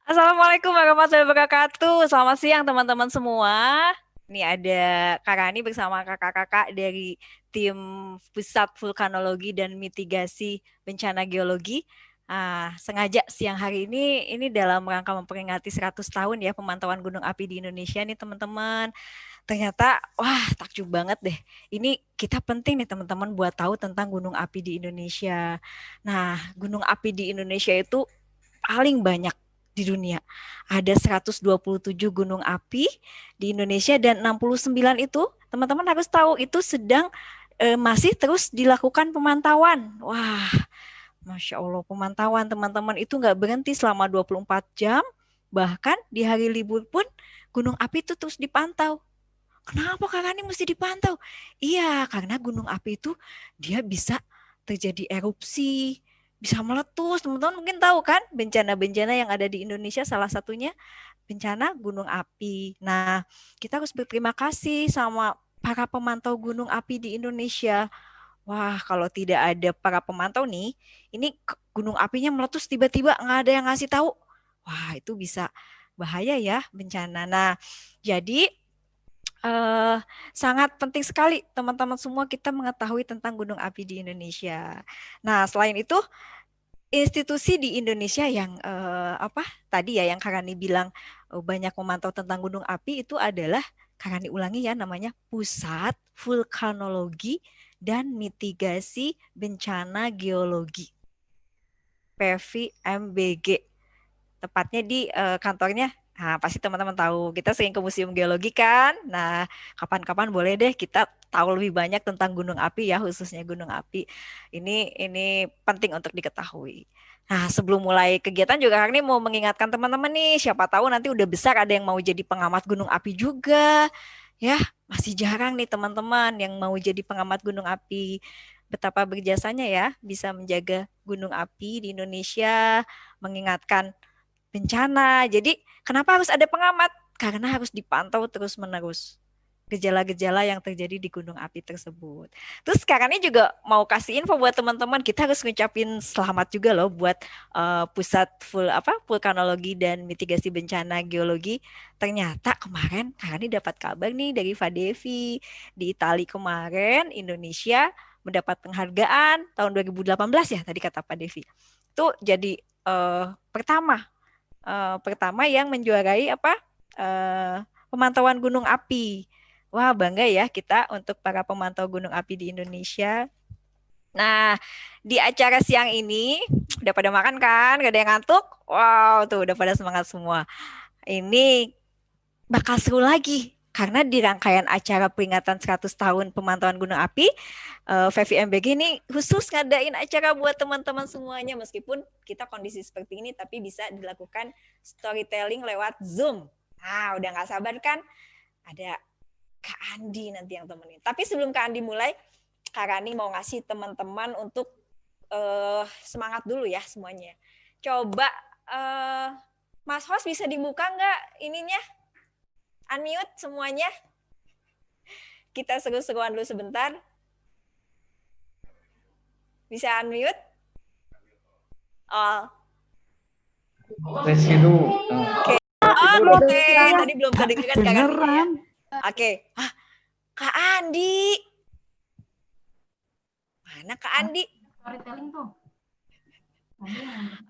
Assalamualaikum warahmatullahi wabarakatuh. Selamat siang teman-teman semua. Nih ada Kak Rani bersama kakak-kakak dari tim Pusat Vulkanologi dan Mitigasi Bencana Geologi. Sengaja siang hari ini dalam rangka memperingati 100 tahun ya pemantauan gunung api di Indonesia nih teman-teman. Ternyata, wah takjub banget deh. Ini kita penting nih teman-teman buat tahu tentang gunung api di Indonesia. Nah, gunung api di Indonesia itu paling banyak di dunia. Ada 127 gunung api di Indonesia dan 69 itu teman-teman harus tahu itu sedang masih terus dilakukan pemantauan. Wah, Masya Allah pemantauan teman-teman itu nggak berhenti selama 24 jam. Bahkan di hari libur pun gunung api itu terus dipantau. Kenapa Kak Rani mesti dipantau? Iya, karena gunung api itu dia bisa terjadi erupsi, bisa meletus. Teman-teman mungkin tahu kan bencana-bencana yang ada di Indonesia salah satunya bencana gunung api. Nah, kita harus berterima kasih sama para pemantau gunung api di Indonesia. Wah, kalau tidak ada para pemantau nih, ini gunung apinya meletus tiba-tiba nggak ada yang ngasih tahu. Wah, itu bisa bahaya ya bencana. Nah, jadi eh, sangat penting sekali teman-teman semua kita mengetahui tentang gunung api di Indonesia. Nah, selain itu institusi di Indonesia yang apa tadi ya yang Karani bilang banyak memantau tentang gunung api itu adalah Karani ulangi ya namanya Pusat Vulkanologi dan Mitigasi Bencana Geologi PVMBG. Tepatnya di kantornya. Nah, pasti teman-teman tahu, kita sering ke Museum Geologi kan. Nah, kapan-kapan boleh deh kita tahu lebih banyak tentang gunung api ya, khususnya gunung api. Ini penting untuk diketahui. Nah, sebelum mulai kegiatan juga Kang ini mau mengingatkan teman-teman nih, siapa tahu nanti udah besar ada yang mau jadi pengamat gunung api juga. Ya, masih jarang nih teman-teman yang mau jadi pengamat gunung api. Betapa berjasanya ya bisa menjaga gunung api di Indonesia, mengingatkan bencana. Jadi kenapa harus ada pengamat? Karena harus dipantau terus-menerus gejala-gejala yang terjadi di gunung api tersebut. Terus sekarang ini juga mau kasih info buat teman-teman, kita harus ngucapin selamat juga loh buat pusat vulkanologi dan mitigasi bencana geologi. Ternyata kemarin Kak ini dapat kabar nih dari Fadevi di Italia kemarin Indonesia mendapat penghargaan tahun 2018 ya tadi kata Pak Devi. Itu jadi pertama yang menjuarai pemantauan gunung api. Wah, bangga ya kita untuk para pemantau gunung api di Indonesia. Nah, di acara siang ini udah pada makan kan? Gak ada yang ngantuk? Wow, tuh udah pada semangat semua. Ini bakal seru lagi karena di rangkaian acara peringatan 100 tahun pemantauan gunung api, VVMBG ini khusus ngadain acara buat teman-teman semuanya meskipun kita kondisi seperti ini tapi bisa dilakukan storytelling lewat Zoom. Nah, udah nggak sabar kan? Ada Kak Andi nanti yang temenin. Tapi sebelum Kak Andi mulai, Kak Rani mau ngasih teman-teman untuk semangat dulu ya semuanya. Coba Mas Host bisa dibuka nggak ininya? Unmute semuanya. Kita seru-seruan dulu sebentar. Bisa unmute? Oh. Residu. Oke. Oke. Tadi belum kedengeran Kak Andi ya. Oke. Kak Andi. Mana Kak Andi? Storytelling tuh.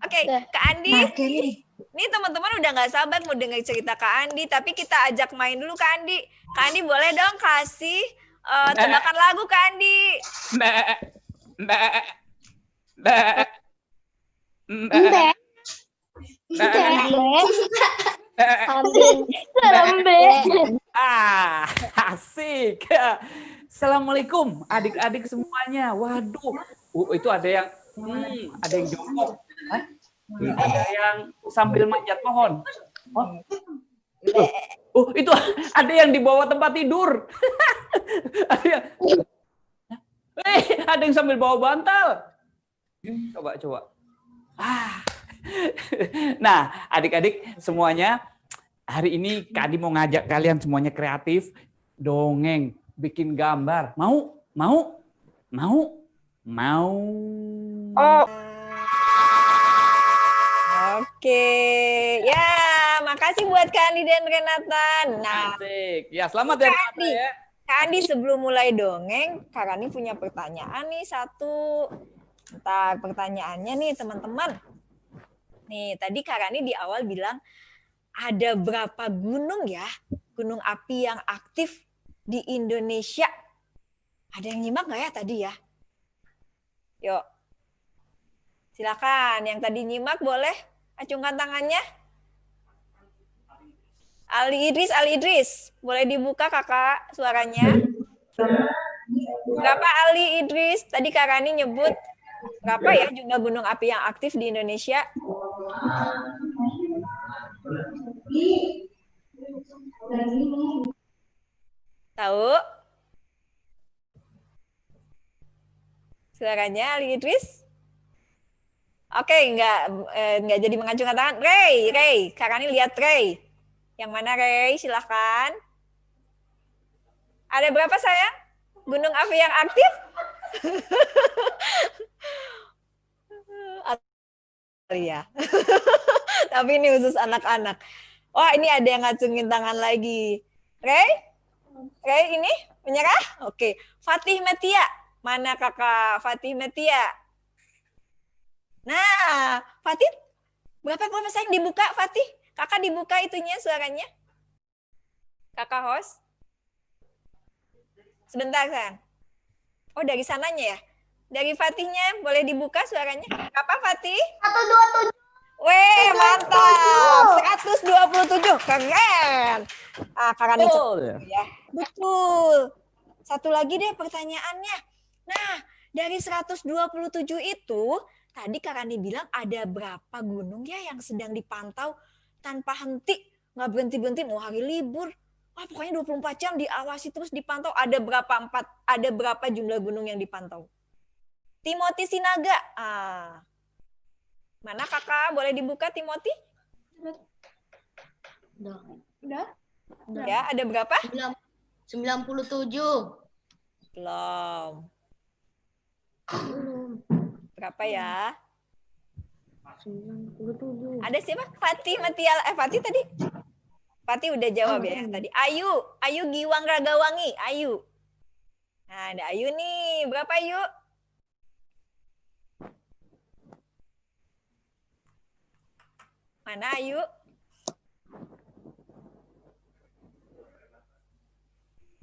Oke, Kak Andi. Ini teman-teman udah nggak sabar mau dengar cerita Kak Andi, tapi kita ajak main dulu Kak Andi. Kak Andi boleh dong kasih tebakan lagu Kak Andi. Asik. Assalamualaikum adik-adik semuanya. Waduh, itu ada yang jongkok. Ada yang sambil manjat pohon. Itu ada yang di bawah tempat tidur. Ada yang sambil bawa bantal. Coba. Nah, adik-adik semuanya, hari ini Kak Adi mau ngajak kalian semuanya kreatif, dongeng, bikin gambar. Mau? Oke, ya buat Kak Andi dan Renata. Nah, asik. Ya, selamat ya Renata ya. Kak Andi, sebelum mulai dongeng, Kak Rani punya pertanyaan nih satu. Ntar pertanyaannya nih teman-teman. Nih, tadi Kak Rani di awal bilang ada berapa gunung ya? Gunung api yang aktif di Indonesia. Ada yang nyimak nggak ya tadi ya? Yuk. Silakan, yang tadi nyimak boleh acungkan tangannya. Ali Idris, boleh dibuka kakak suaranya? Berapa Ali Idris? Tadi Kak Rani nyebut berapa ya jumlah gunung api yang aktif di Indonesia? Tahu? Suaranya Ali Idris? Oke, nggak jadi mengacungkan tangan. Ray, Kak Rani lihat Ray. Yang mana Ray? Silahkan. Ada berapa sayang? Gunung api yang aktif? Ya. Tapi ini khusus anak-anak. Wah, ini ada yang ngacungin tangan lagi. Ray ini menyerah? Oke. Fatih Metia. Mana kakak Fatih Metia? Nah, Fatih, berapa sayang dibuka Fatih? Kakak dibuka itunya suaranya. Kakak host. Sebentar sayang. Oh, dari sananya ya? Dari Fatihnya boleh dibuka suaranya. Apa Fatih? 127. Weh, mantap. 127. Keren. Kakak Betul. Ya. Betul. Satu lagi deh pertanyaannya. Nah, dari 127 itu, tadi Kak Rani bilang ada berapa gunung ya yang sedang dipantau tanpa henti, nggak berhenti-berhenti, mau hari libur. Wah, pokoknya 24 jam diawasi terus dipantau. Ada berapa jumlah gunung yang dipantau? Timothy Sinaga. Mana kakak? Boleh dibuka Timothy? Udah. Ya, ada berapa? 97. Belum. Berapa ya? 97. Ada siapa? Fatih tadi? Fatih udah jawab ya tadi. Ayu Giwang Ragawangi. Ayu. Nah, ada Ayu nih. Berapa Ayu? Mana Ayu?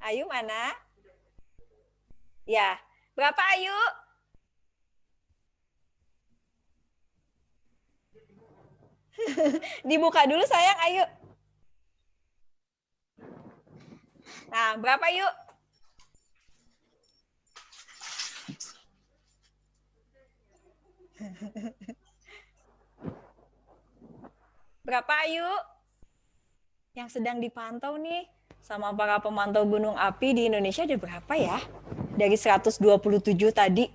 Ayu mana? Ya. Berapa Ayu? Dibuka dulu sayang, Ayu. Nah, berapa yuk? Berapa Ayu? Yang sedang dipantau nih sama para pemantau gunung api di Indonesia ada berapa ya? Dari 127 tadi.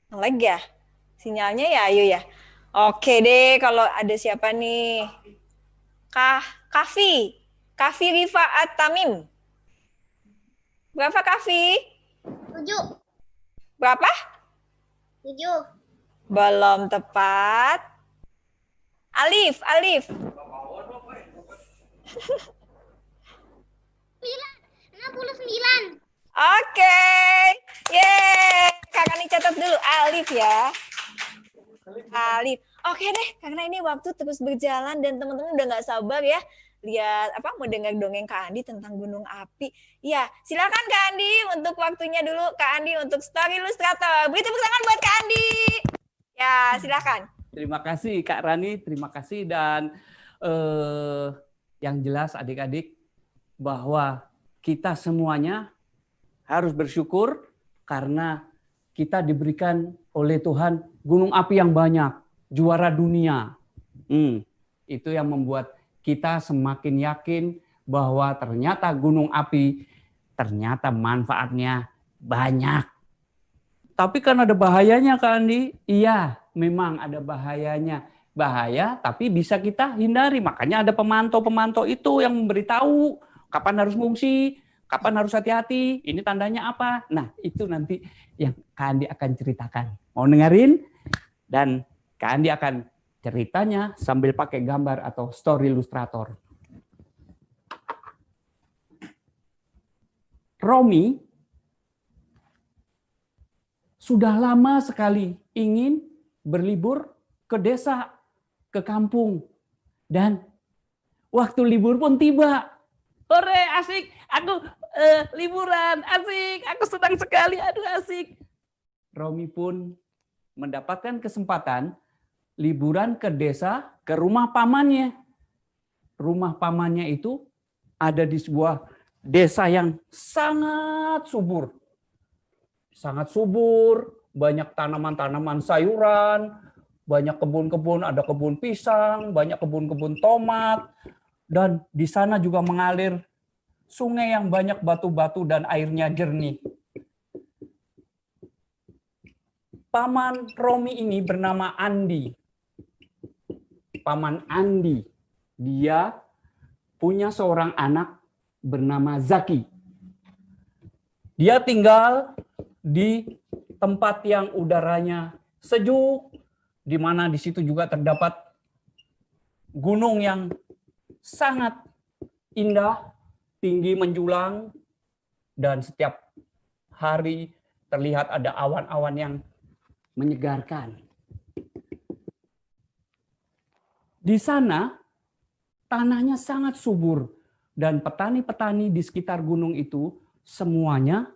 Nge-lag ya? Sinyalnya ya Ayu ya? Oke deh, kalau ada siapa nih? Kafi Rifaat Tamim. Berapa Kafi? 7. Berapa? 7. Belum tepat. Alif. 69. Oke. Yeay. Kakak nih catat dulu. Alif ya. Alif. Oke deh, karena ini waktu terus berjalan dan teman-teman udah nggak sabar ya lihat mau dengar dongeng Kak Andi tentang gunung api. Ya, silakan Kak Andi untuk waktunya dulu. Kak Andi untuk story ilustrator. Beri tepuk tangan buat Kak Andi. Ya, silakan. Terima kasih Kak Rani, terima kasih dan yang jelas adik-adik bahwa kita semuanya harus bersyukur karena kita diberikan oleh Tuhan gunung api yang banyak, juara dunia. Itu yang membuat kita semakin yakin bahwa ternyata gunung api ternyata manfaatnya banyak. Tapi kan ada bahayanya Kak Andi. Iya, memang ada bahayanya. Bahaya tapi bisa kita hindari. Makanya ada pemantau-pemantau itu yang memberitahu kapan harus mengungsi, kapan harus hati-hati, ini tandanya apa. Nah, itu nanti yang Kak Andi akan ceritakan. Mau dengerin? Dan Kak Andi akan ceritanya sambil pakai gambar atau story illustrator. Romi sudah lama sekali ingin berlibur ke desa, ke kampung. Dan waktu libur pun tiba. Hore, asik, aku liburan, asik, aku senang sekali, aduh asik. Romi pun mendapatkan kesempatan liburan ke desa, ke rumah pamannya. Rumah pamannya itu ada di sebuah desa yang sangat subur. Sangat subur, banyak tanaman-tanaman sayuran, banyak kebun-kebun, ada kebun pisang, banyak kebun-kebun tomat, dan di sana juga mengalir sungai yang banyak batu-batu dan airnya jernih. Paman Romi ini bernama Andi. Paman Andi, dia punya seorang anak bernama Zaki. Dia tinggal di tempat yang udaranya sejuk, di mana di situ juga terdapat gunung yang sangat indah, tinggi menjulang, dan setiap hari terlihat ada awan-awan yang menyegarkan. Di sana tanahnya sangat subur dan petani-petani di sekitar gunung itu semuanya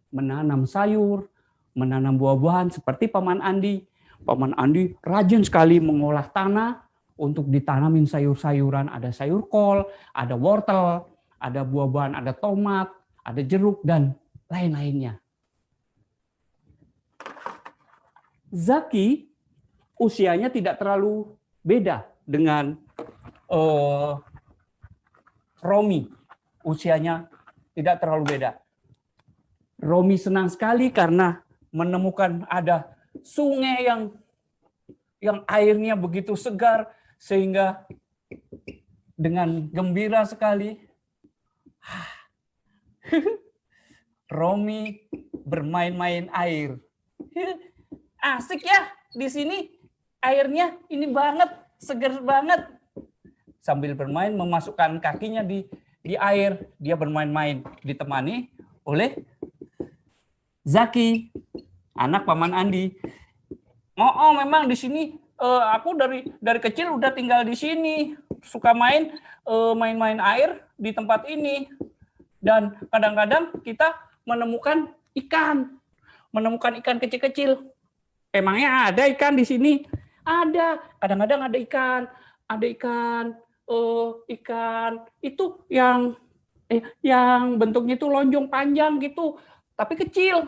menanam sayur, menanam buah-buahan seperti Paman Andi. Paman Andi rajin sekali mengolah tanah untuk ditanamin sayur-sayuran. Ada sayur kol, ada wortel, ada buah-buahan, ada tomat, ada jeruk, dan lain-lainnya. Zaki usianya tidak terlalu beda dengan Romi. Usianya tidak terlalu beda. Romi senang sekali karena menemukan ada sungai yang airnya begitu segar, sehingga dengan gembira sekali Romi bermain-main air. Asik ya di sini, airnya ini banget, segar banget. Sambil bermain memasukkan kakinya di air, dia bermain-main ditemani oleh Zaki, anak Paman Andi. Oh, memang di sini aku dari kecil udah tinggal di sini, suka main-main air di tempat ini. Dan kadang-kadang kita menemukan ikan kecil-kecil. Emangnya ada ikan di sini? Ada, kadang-kadang ada ikan itu yang bentuknya itu lonjong panjang gitu, tapi kecil.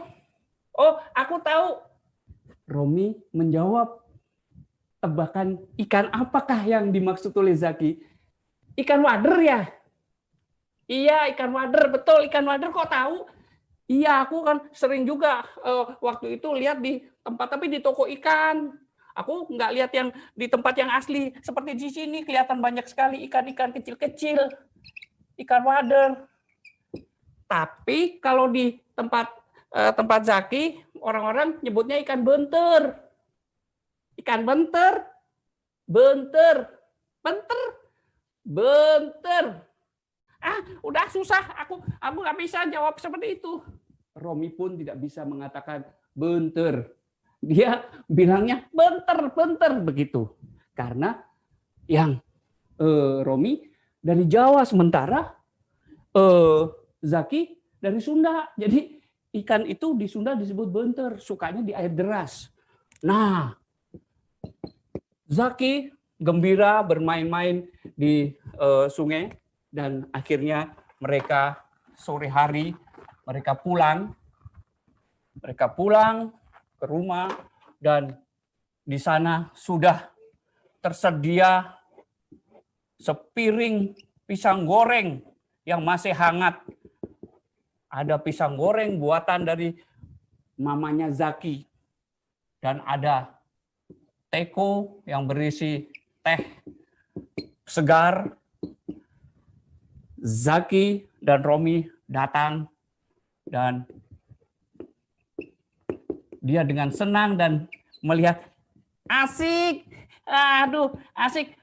Oh, aku tahu. Romi menjawab, tebakan ikan apakah yang dimaksud oleh Zaki? Ikan wader ya? Iya, ikan wader, betul, ikan wader. Kok tahu? Iya, aku kan sering juga waktu itu lihat di tempat, tapi di toko ikan. Aku nggak lihat yang di tempat yang asli. Seperti di sini kelihatan banyak sekali ikan-ikan kecil-kecil, ikan wader. Tapi kalau di tempat Zaki, orang-orang nyebutnya ikan benter. Ikan benter. Udah susah. Aku nggak bisa jawab seperti itu. Romi pun tidak bisa mengatakan benter. Dia bilangnya benter begitu. Karena yang Romi dari Jawa, sementara Zaki dari Sunda. Jadi ikan itu di Sunda disebut benter, sukanya di air deras. Nah, Zaki gembira bermain-main di sungai, dan akhirnya mereka sore hari mereka pulang ke rumah, dan di sana sudah tersedia sepiring pisang goreng yang masih hangat. Ada pisang goreng buatan dari mamanya Zaki, dan ada teko yang berisi teh segar. Zaki dan Romi datang, dan dia dengan senang dan melihat, asik, Aduh, asik.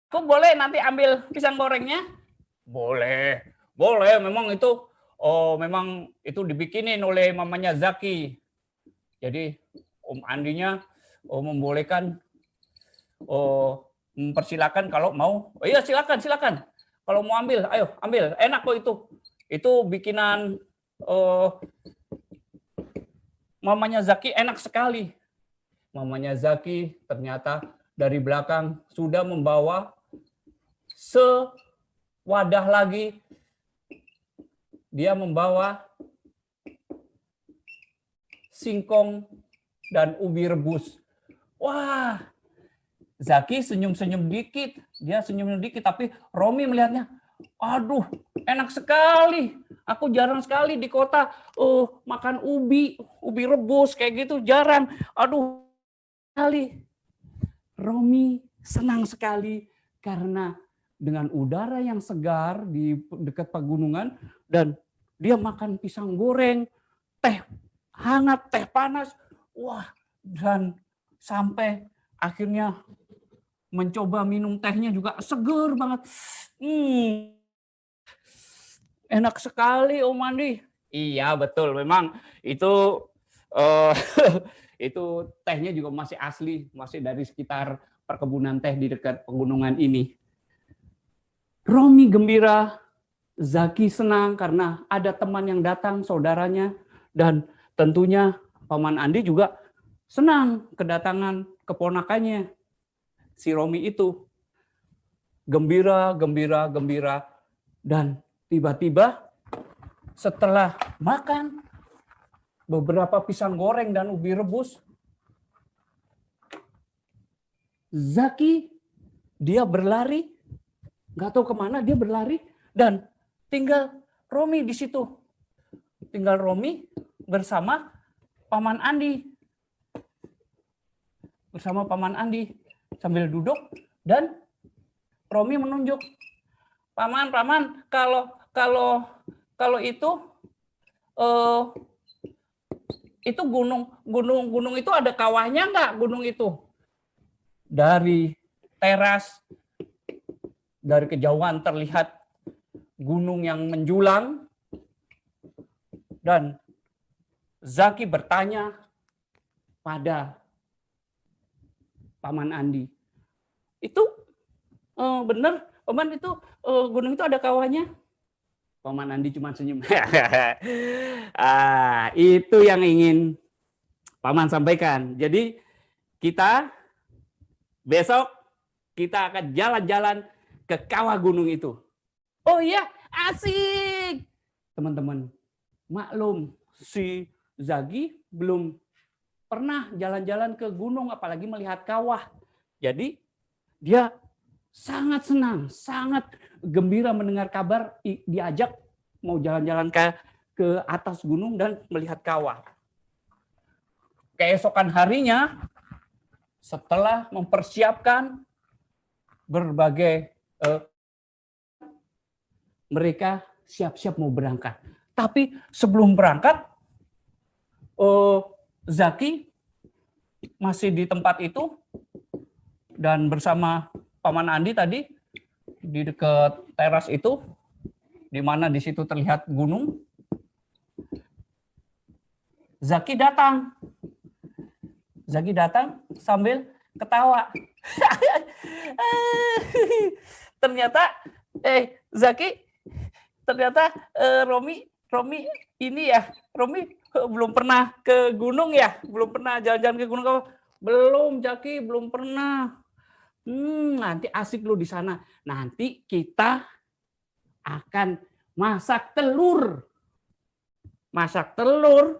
Aku boleh nanti ambil pisang gorengnya? Boleh, boleh. Memang itu dibikinin oleh mamanya Zaki. Jadi Om Andinya membolehkan, mempersilakan kalau mau. Oh iya, silakan, silakan. Kalau mau ambil, ayo ambil. Enak kok itu. Itu bikinan mamanya Zaki, enak sekali. Mamanya Zaki ternyata dari belakang sudah membawa sewadah lagi. Dia membawa singkong dan ubi rebus. Wah, Zaki senyum-senyum dikit. Dia senyum dikit, tapi Romi melihatnya, aduh, enak sekali. Aku jarang sekali di kota makan ubi rebus kayak gitu, jarang. Aduh, kali. Romi senang sekali karena dengan udara yang segar di dekat pegunungan dan dia makan pisang goreng, teh hangat, teh panas. Wah, dan sampai akhirnya mencoba minum tehnya juga seger banget. Enak sekali Om Andi. Iya, betul. Memang itu itu tehnya juga masih asli, masih dari sekitar perkebunan teh di dekat pegunungan ini. Romi gembira, Zaki senang karena ada teman yang datang, saudaranya, dan tentunya Paman Andi juga senang kedatangan keponakannya, si Romi itu. Gembira, gembira, gembira, dan tiba-tiba setelah makan beberapa pisang goreng dan ubi rebus, Zaki dia berlari, nggak tahu kemana dia berlari, dan tinggal Romi di situ. Tinggal Romi bersama Paman Andi. Bersama Paman Andi sambil duduk dan Romi menunjuk, Paman, kalau itu gunung itu ada kawahnya nggak, gunung itu? Dari teras, dari kejauhan terlihat gunung yang menjulang, dan Zaki bertanya pada Paman Andi, itu benar, Paman, itu gunung itu ada kawahnya? Paman Andi cuma senyum. Itu yang ingin Paman sampaikan. Jadi kita besok kita akan jalan-jalan ke kawah gunung itu. Oh iya, asik. Teman-teman, maklum si Zaki belum pernah jalan-jalan ke gunung apalagi melihat kawah. Jadi dia sangat senang, sangat gembira mendengar kabar diajak mau jalan-jalan ke atas gunung dan melihat kawah. Keesokan harinya, setelah mempersiapkan berbagai, mereka siap-siap mau berangkat. Tapi sebelum berangkat, Zaki masih di tempat itu dan bersama Paman Andi tadi di dekat teras itu, di mana di situ terlihat gunung. Zaki datang sambil ketawa. Zaki ternyata Romi ini ya, Romi belum pernah ke gunung ya, belum pernah jalan-jalan ke gunung. Belum, Zaki belum pernah. Nanti asik lu di sana. Nanti kita akan masak telur. Masak telur?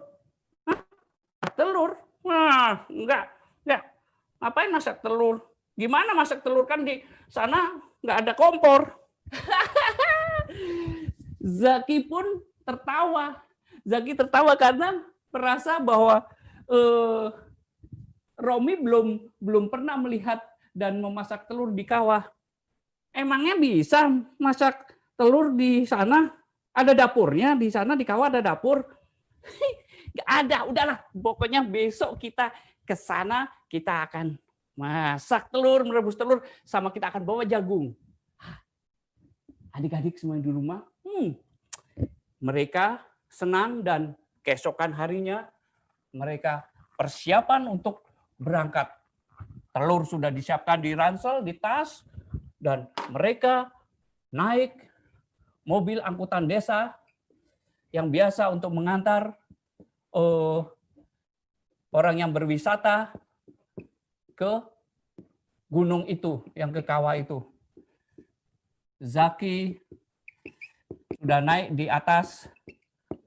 Telur? Wah, enggak. Ngapain masak telur? Gimana masak telur, kan di sana enggak ada kompor. Zaki pun tertawa. Zaki tertawa karena merasa bahwa Romi belum pernah melihat dan memasak telur di kawah. Emangnya bisa masak telur di sana? Ada dapurnya di sana, di kawah ada dapur? Nggak ada, udahlah. Pokoknya besok kita ke sana, kita akan masak telur, merebus telur, sama kita akan bawa jagung. Adik-adik semua di rumah, mereka senang dan keesokan harinya mereka persiapan untuk berangkat. Telur sudah disiapkan di ransel, di tas, dan mereka naik mobil angkutan desa yang biasa untuk mengantar orang yang berwisata ke gunung itu, yang ke kawah itu. Zaki sudah naik di atas,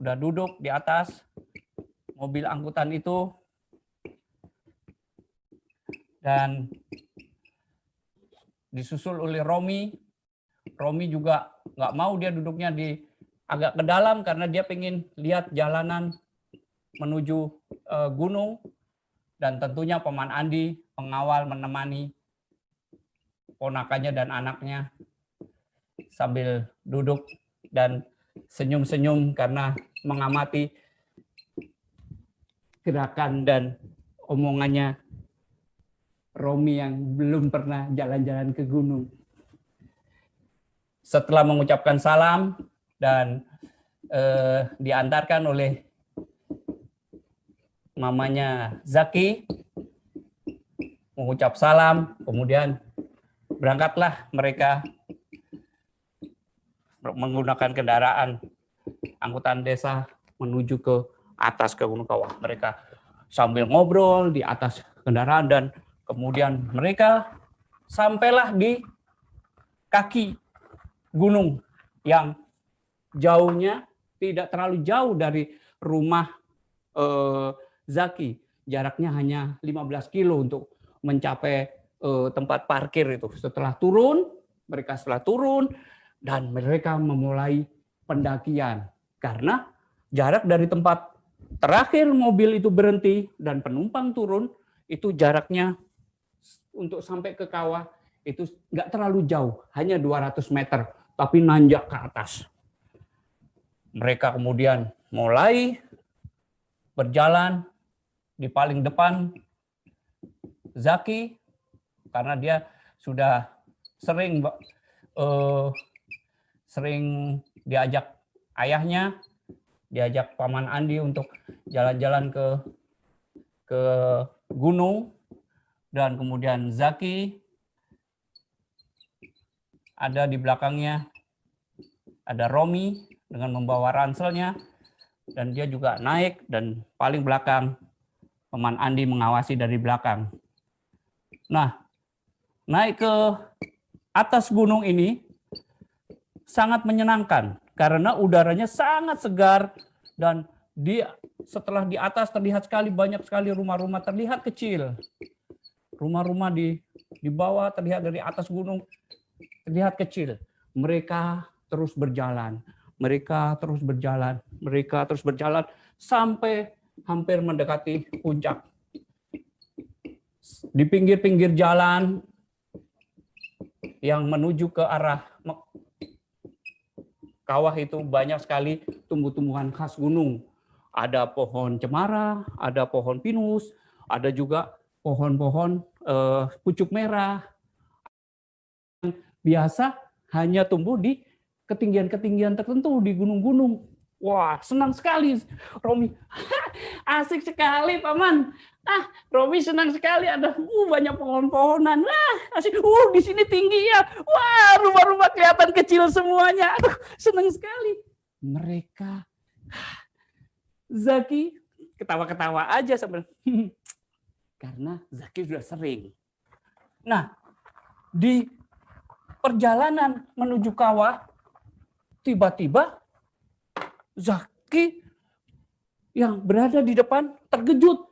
sudah duduk di atas mobil angkutan itu, dan disusul oleh Romi. Romi juga nggak mau, dia duduknya di agak ke dalam karena dia pengen lihat jalanan menuju gunung, dan tentunya Paman Andi pengawal menemani ponakannya dan anaknya sambil duduk dan senyum-senyum karena mengamati gerakan dan omongannya Romi yang belum pernah jalan-jalan ke gunung. Setelah mengucapkan salam dan diantarkan oleh mamanya Zaki, mengucap salam, kemudian berangkatlah mereka menggunakan kendaraan angkutan desa menuju ke atas ke Gunung Kawah. Mereka sambil ngobrol di atas kendaraan dan kemudian mereka sampailah di kaki gunung yang jauhnya tidak terlalu jauh dari rumah Zaki. Jaraknya hanya 15 kilo untuk mencapai tempat parkir itu. Mereka setelah turun dan mereka memulai pendakian. Karena jarak dari tempat terakhir mobil itu berhenti dan penumpang turun, itu jaraknya untuk sampai ke kawah itu nggak terlalu jauh, hanya 200 meter, tapi nanjak ke atas. Mereka kemudian mulai berjalan. Di paling depan Zaki, karena dia sudah sering diajak ayahnya, diajak Paman Andi untuk jalan-jalan ke gunung, dan kemudian Zaki ada di belakangnya, ada Romi dengan membawa ranselnya, dan dia juga naik, dan paling belakang Paman Andi mengawasi dari belakang. Nah, naik ke atas gunung ini sangat menyenangkan karena udaranya sangat segar, dan setelah di atas terlihat banyak sekali rumah-rumah terlihat kecil. Rumah-rumah di bawah terlihat dari atas gunung terlihat kecil. Mereka terus berjalan, sampai hampir mendekati puncak. Di pinggir-pinggir jalan yang menuju ke arah kawah itu banyak sekali tumbuh-tumbuhan khas gunung. Ada pohon cemara, ada pohon pinus, ada juga pohon-pohon pucuk merah. Biasa hanya tumbuh di ketinggian-ketinggian tertentu di gunung-gunung. Wah, senang sekali Romi. Asik sekali, Paman. Romi senang sekali, ada banyak pohon-pohonan. Asik. Di sini tinggi ya. Wah, rumah-rumah kelihatan kecil semuanya. Aduh, senang sekali. Mereka Zaki ketawa-ketawa aja sambil karena Zaki sudah sering. Nah, di perjalanan menuju kawah, tiba-tiba Zaki yang berada di depan terkejut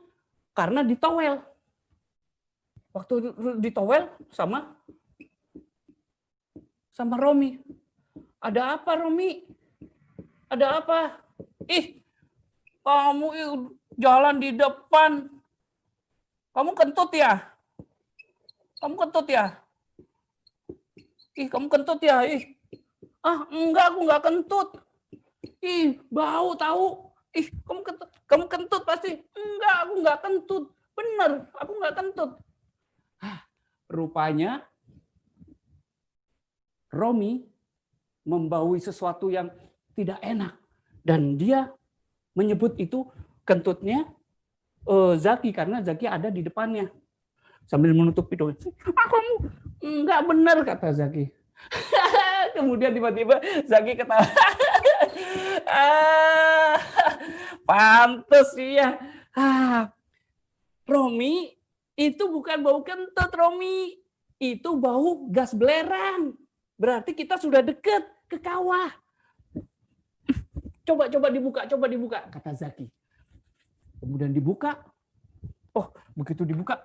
karena ditowel. Waktu ditowel sama Romi. Ada apa, Romi? Ada apa? Kamu jalan di depan. Kamu kentut ya? Kamu kentut ya? Kamu kentut ya? Enggak, aku enggak kentut. Bau tahu. Kamu kentut pasti. Enggak, aku enggak kentut. Bener, aku enggak kentut. rupanya Romi membaui sesuatu yang tidak enak. Dan dia menyebut itu kentutnya Zaki, karena Zaki ada di depannya. Sambil menutup hidungnya. Kamu nggak benar, kata Zaki. Kemudian tiba-tiba Zaki ketawa. Pantes ya. Romi, itu bukan bau kentut, Romi. Itu bau gas belerang. Berarti kita sudah dekat ke kawah. Coba dibuka, kata Zaki. Kemudian dibuka. Oh, begitu dibuka.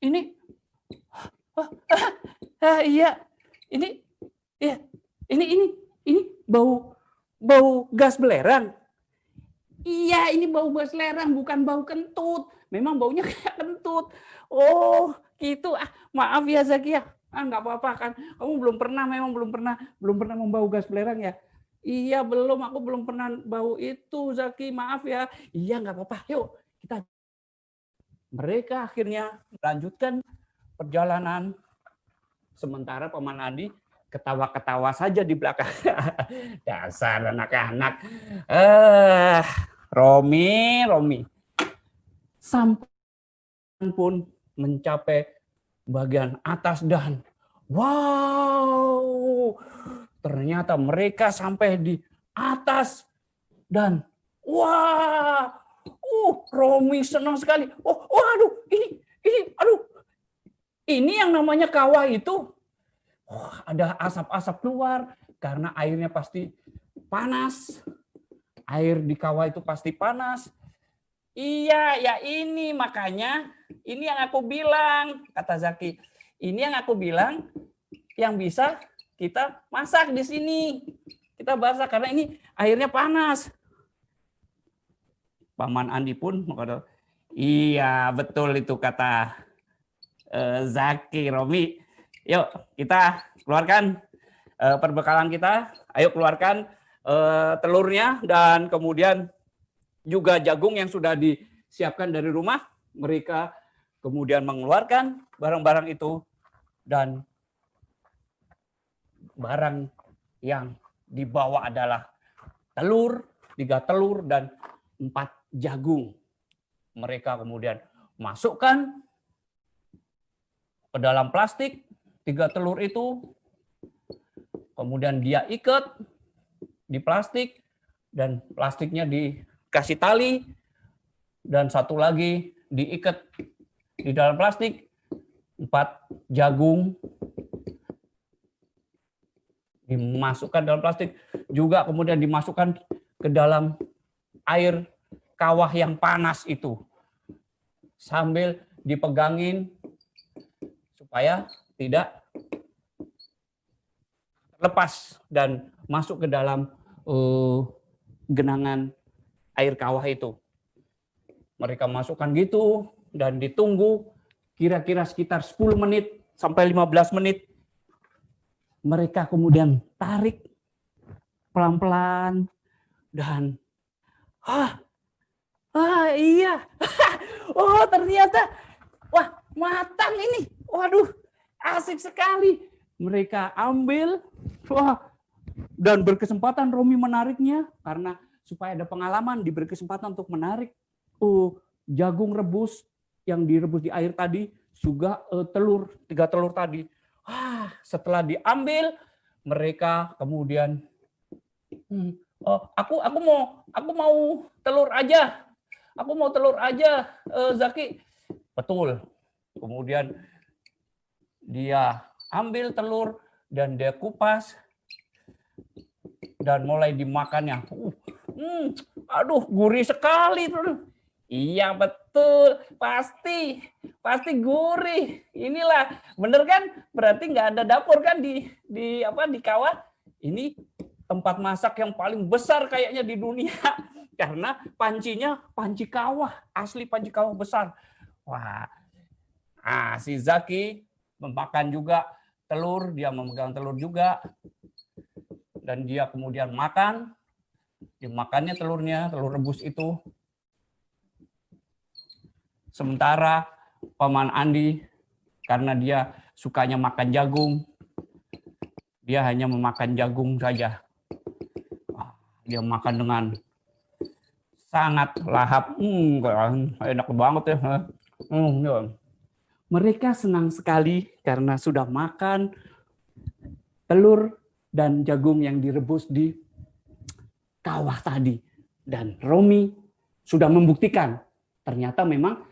Ini. Iya. Ini bau gas belerang. Iya, ini bau gas belerang, bukan bau kentut. Memang baunya kayak kentut. Oh, gitu. Maaf ya Zaki ya. Nggak apa-apa kan. Kamu belum pernah membau gas belerang ya. Iya, belum. Aku belum pernah bau itu, Zaki. Maaf ya. Iya, nggak apa-apa. Yuk, kita. Mereka akhirnya melanjutkan perjalanan. Sementara Paman Andi ketawa-ketawa saja di belakang. Dasar anak-anak. Romi. Sampai pun mencapai bagian atas dan wow, ternyata mereka sampai di atas dan wah, Romi senang sekali. Aduh, ini yang namanya kawah itu. Ada asap-asap keluar karena airnya pasti panas. Air di kawah itu pasti panas. Iya, ya ini makanya ini yang aku bilang, kata Zaki. Ini yang aku bilang yang bisa kita masak di sini. Kita masak karena ini airnya panas. Paman Andi pun mengatakan, iya betul itu kata Zaki, Romi. Yuk kita keluarkan perbekalan kita. Ayo keluarkan telurnya dan kemudian juga jagung yang sudah disiapkan dari rumah. Mereka kemudian mengeluarkan barang-barang itu dan barang yang dibawa adalah telur, 3 telur dan 4 jagung. Mereka kemudian masukkan ke dalam plastik 3 telur itu, kemudian dia ikat di plastik dan plastiknya dikasih tali dan satu lagi diikat di dalam plastik. 4 jagung dimasukkan dalam plastik juga kemudian dimasukkan ke dalam air kawah yang panas itu sambil dipegangin supaya tidak lepas dan masuk ke dalam genangan air kawah itu. Mereka masukkan gitu dan ditunggu kira-kira sekitar 10 menit sampai 15 menit. Mereka kemudian tarik pelan-pelan dan iya. Ternyata matang ini. Waduh, asik sekali. Mereka ambil dan berkesempatan Romi menariknya karena supaya ada pengalaman diberi kesempatan untuk menarik jagung rebus yang direbus di air tadi juga telur 3 telur tadi. Setelah diambil mereka kemudian aku mau telur aja. Aku mau telur aja, Zaki. Betul. Kemudian dia ambil telur dan dia kupas dan mulai dimakannya. Aduh, gurih sekali. Iya betul, pasti gurih. Inilah, bener kan? Berarti nggak ada dapur kan di kawah? Ini tempat masak yang paling besar kayaknya di dunia karena pancinya panci kawah, asli panci kawah besar. Wah, si Zaki memakan juga telur, dia memegang telur juga dan dia kemudian makan. Dimakannya telurnya, telur rebus itu. Sementara Paman Andi, karena dia sukanya makan jagung, dia hanya memakan jagung saja. Dia makan dengan sangat lahap. Enak banget ya. Mereka senang sekali karena sudah makan telur dan jagung yang direbus di kawah tadi. Dan Romi sudah membuktikan ternyata memang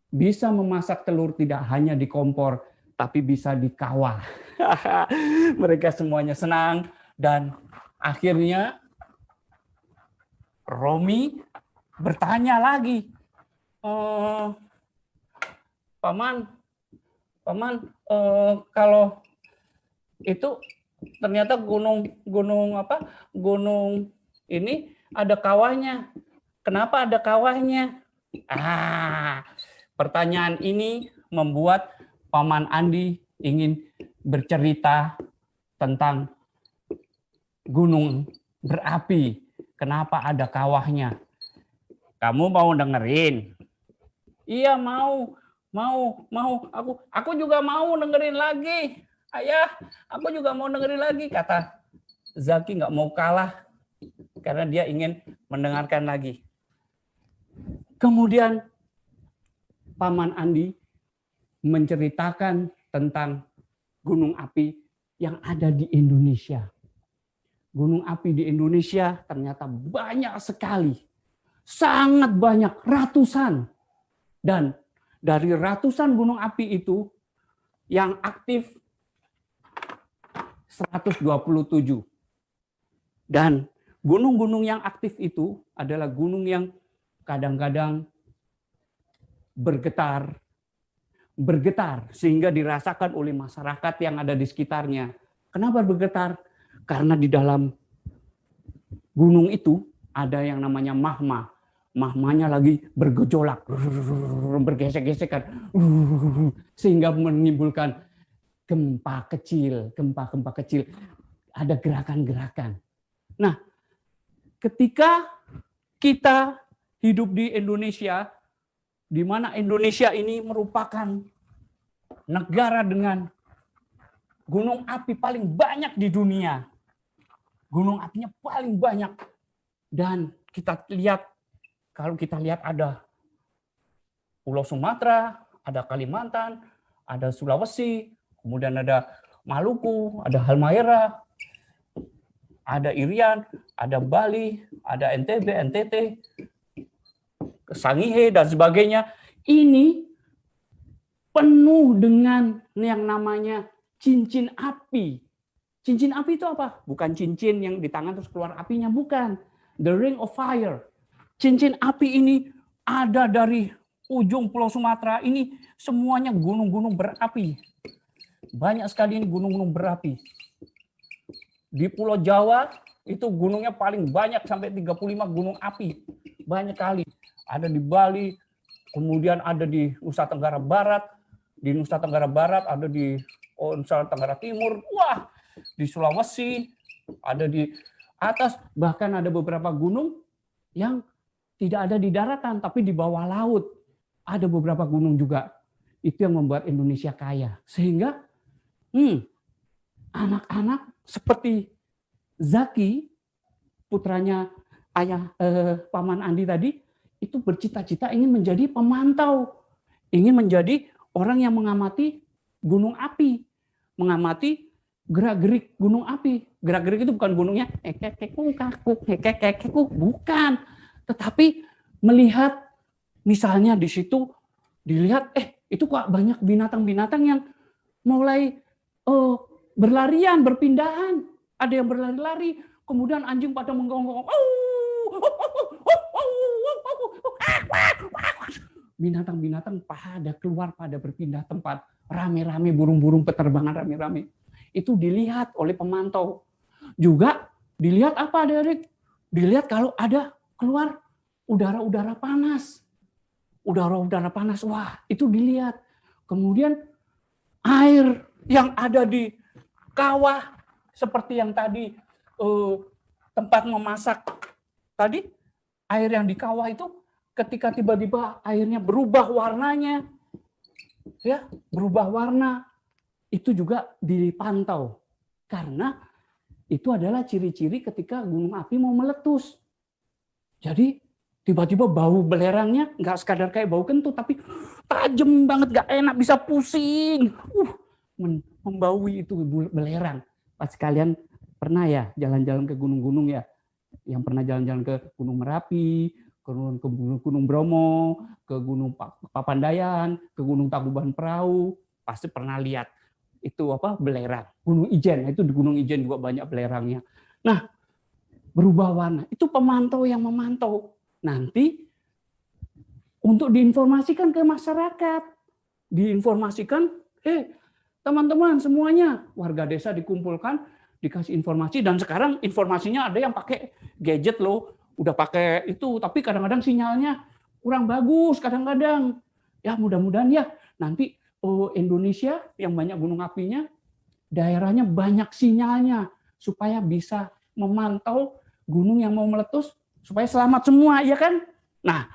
bisa memasak telur tidak hanya di kompor, tapi bisa di kawah. Mereka semuanya senang dan akhirnya Romi bertanya lagi, Paman, kalau itu ternyata gunung ini ada kawahnya. Kenapa ada kawahnya? Pertanyaan ini membuat Paman Andi ingin bercerita tentang gunung berapi. Kenapa ada kawahnya? Kamu mau dengerin? Iya mau. Aku juga mau dengerin lagi. Ayah, aku juga mau dengerin lagi, kata Zaki nggak mau kalah karena dia ingin mendengarkan lagi. Kemudian Paman Andi menceritakan tentang gunung api yang ada di Indonesia. Gunung api di Indonesia ternyata banyak sekali. Sangat banyak, ratusan. Dan dari ratusan gunung api itu yang aktif 127. Dan gunung-gunung yang aktif itu adalah gunung yang kadang-kadang bergetar sehingga dirasakan oleh masyarakat yang ada di sekitarnya. Kenapa bergetar? Karena di dalam gunung itu ada yang namanya magma. Magmanya lagi bergejolak, bergesek-gesekan, sehingga menimbulkan gempa kecil. Ada gerakan-gerakan. Nah, ketika kita hidup di Indonesia, di mana Indonesia ini merupakan negara dengan gunung api paling banyak di dunia. Gunung apinya paling banyak. Dan kita lihat, kalau kita lihat ada Pulau Sumatera, ada Kalimantan, ada Sulawesi, kemudian ada Maluku, ada Halmahera, ada Irian, ada Bali, ada NTB, NTT, Sangihe, dan sebagainya. Ini penuh dengan yang namanya cincin api. Cincin api itu apa? Bukan cincin yang di tangan terus keluar apinya, bukan. The Ring of Fire. Cincin api ini ada dari ujung Pulau Sumatera. Ini semuanya gunung-gunung berapi. Banyak sekali ini gunung-gunung berapi. Di Pulau Jawa itu gunungnya paling banyak, sampai 35 gunung api. Banyak kali. Ada di Bali, kemudian ada di Nusa Tenggara Barat. Di Nusa Tenggara Barat ada di Nusa Tenggara Timur. Wah, di Sulawesi, ada di atas. Bahkan ada beberapa gunung yang tidak ada di daratan, tapi di bawah laut. Ada beberapa gunung juga. Itu yang membuat Indonesia kaya. Sehingga anak-anak seperti Zaki, putranya ayah Paman Andi tadi, itu bercita-cita ingin menjadi pemantau. Ingin menjadi orang yang mengamati gunung api. Mengamati gerak-gerik gunung api. Gerak-gerik itu bukan gunungnya bukan. Tetapi melihat, misalnya di situ dilihat, itu kok banyak binatang-binatang yang mulai berlarian, berpindahan. Ada yang berlari-lari, kemudian anjing pada menggonggong. Binatang-binatang pada keluar, pada berpindah tempat. Rame-rame, burung-burung peterbangan rame-rame. Itu dilihat oleh pemantau. Juga dilihat apa, Derek? Dilihat kalau ada keluar udara-udara panas. Udara-udara panas, wah itu dilihat. Kemudian air yang ada di kawah, seperti yang tadi tempat memasak tadi, air yang di kawah itu ketika tiba-tiba airnya berubah warnanya, ya berubah warna. Itu juga dipantau. Karena itu adalah ciri-ciri ketika gunung api mau meletus. Jadi tiba-tiba bau belerangnya nggak sekadar kayak bau kentut, tapi tajam banget, nggak enak, bisa pusing. Membaui itu belerang. Pas kalian pernah ya jalan-jalan ke gunung-gunung ya, yang pernah jalan-jalan ke Gunung Merapi, ke Gunung Bromo, ke Gunung Papandayan, ke Gunung Tangkuban Perahu, pasti pernah lihat itu apa belerang. Gunung Ijen, itu di Gunung Ijen juga banyak belerangnya. Nah, berubah warna. Itu pemantau yang memantau. Nanti untuk diinformasikan ke masyarakat. Diinformasikan, teman-teman semuanya, warga desa dikumpulkan, dikasih informasi, dan sekarang informasinya ada yang pakai gadget loh, udah pakai itu, tapi kadang-kadang sinyalnya kurang bagus, kadang-kadang. Ya mudah-mudahan ya nanti Indonesia yang banyak gunung apinya, daerahnya banyak sinyalnya, supaya bisa memantau gunung yang mau meletus, supaya selamat semua, ya kan? Nah,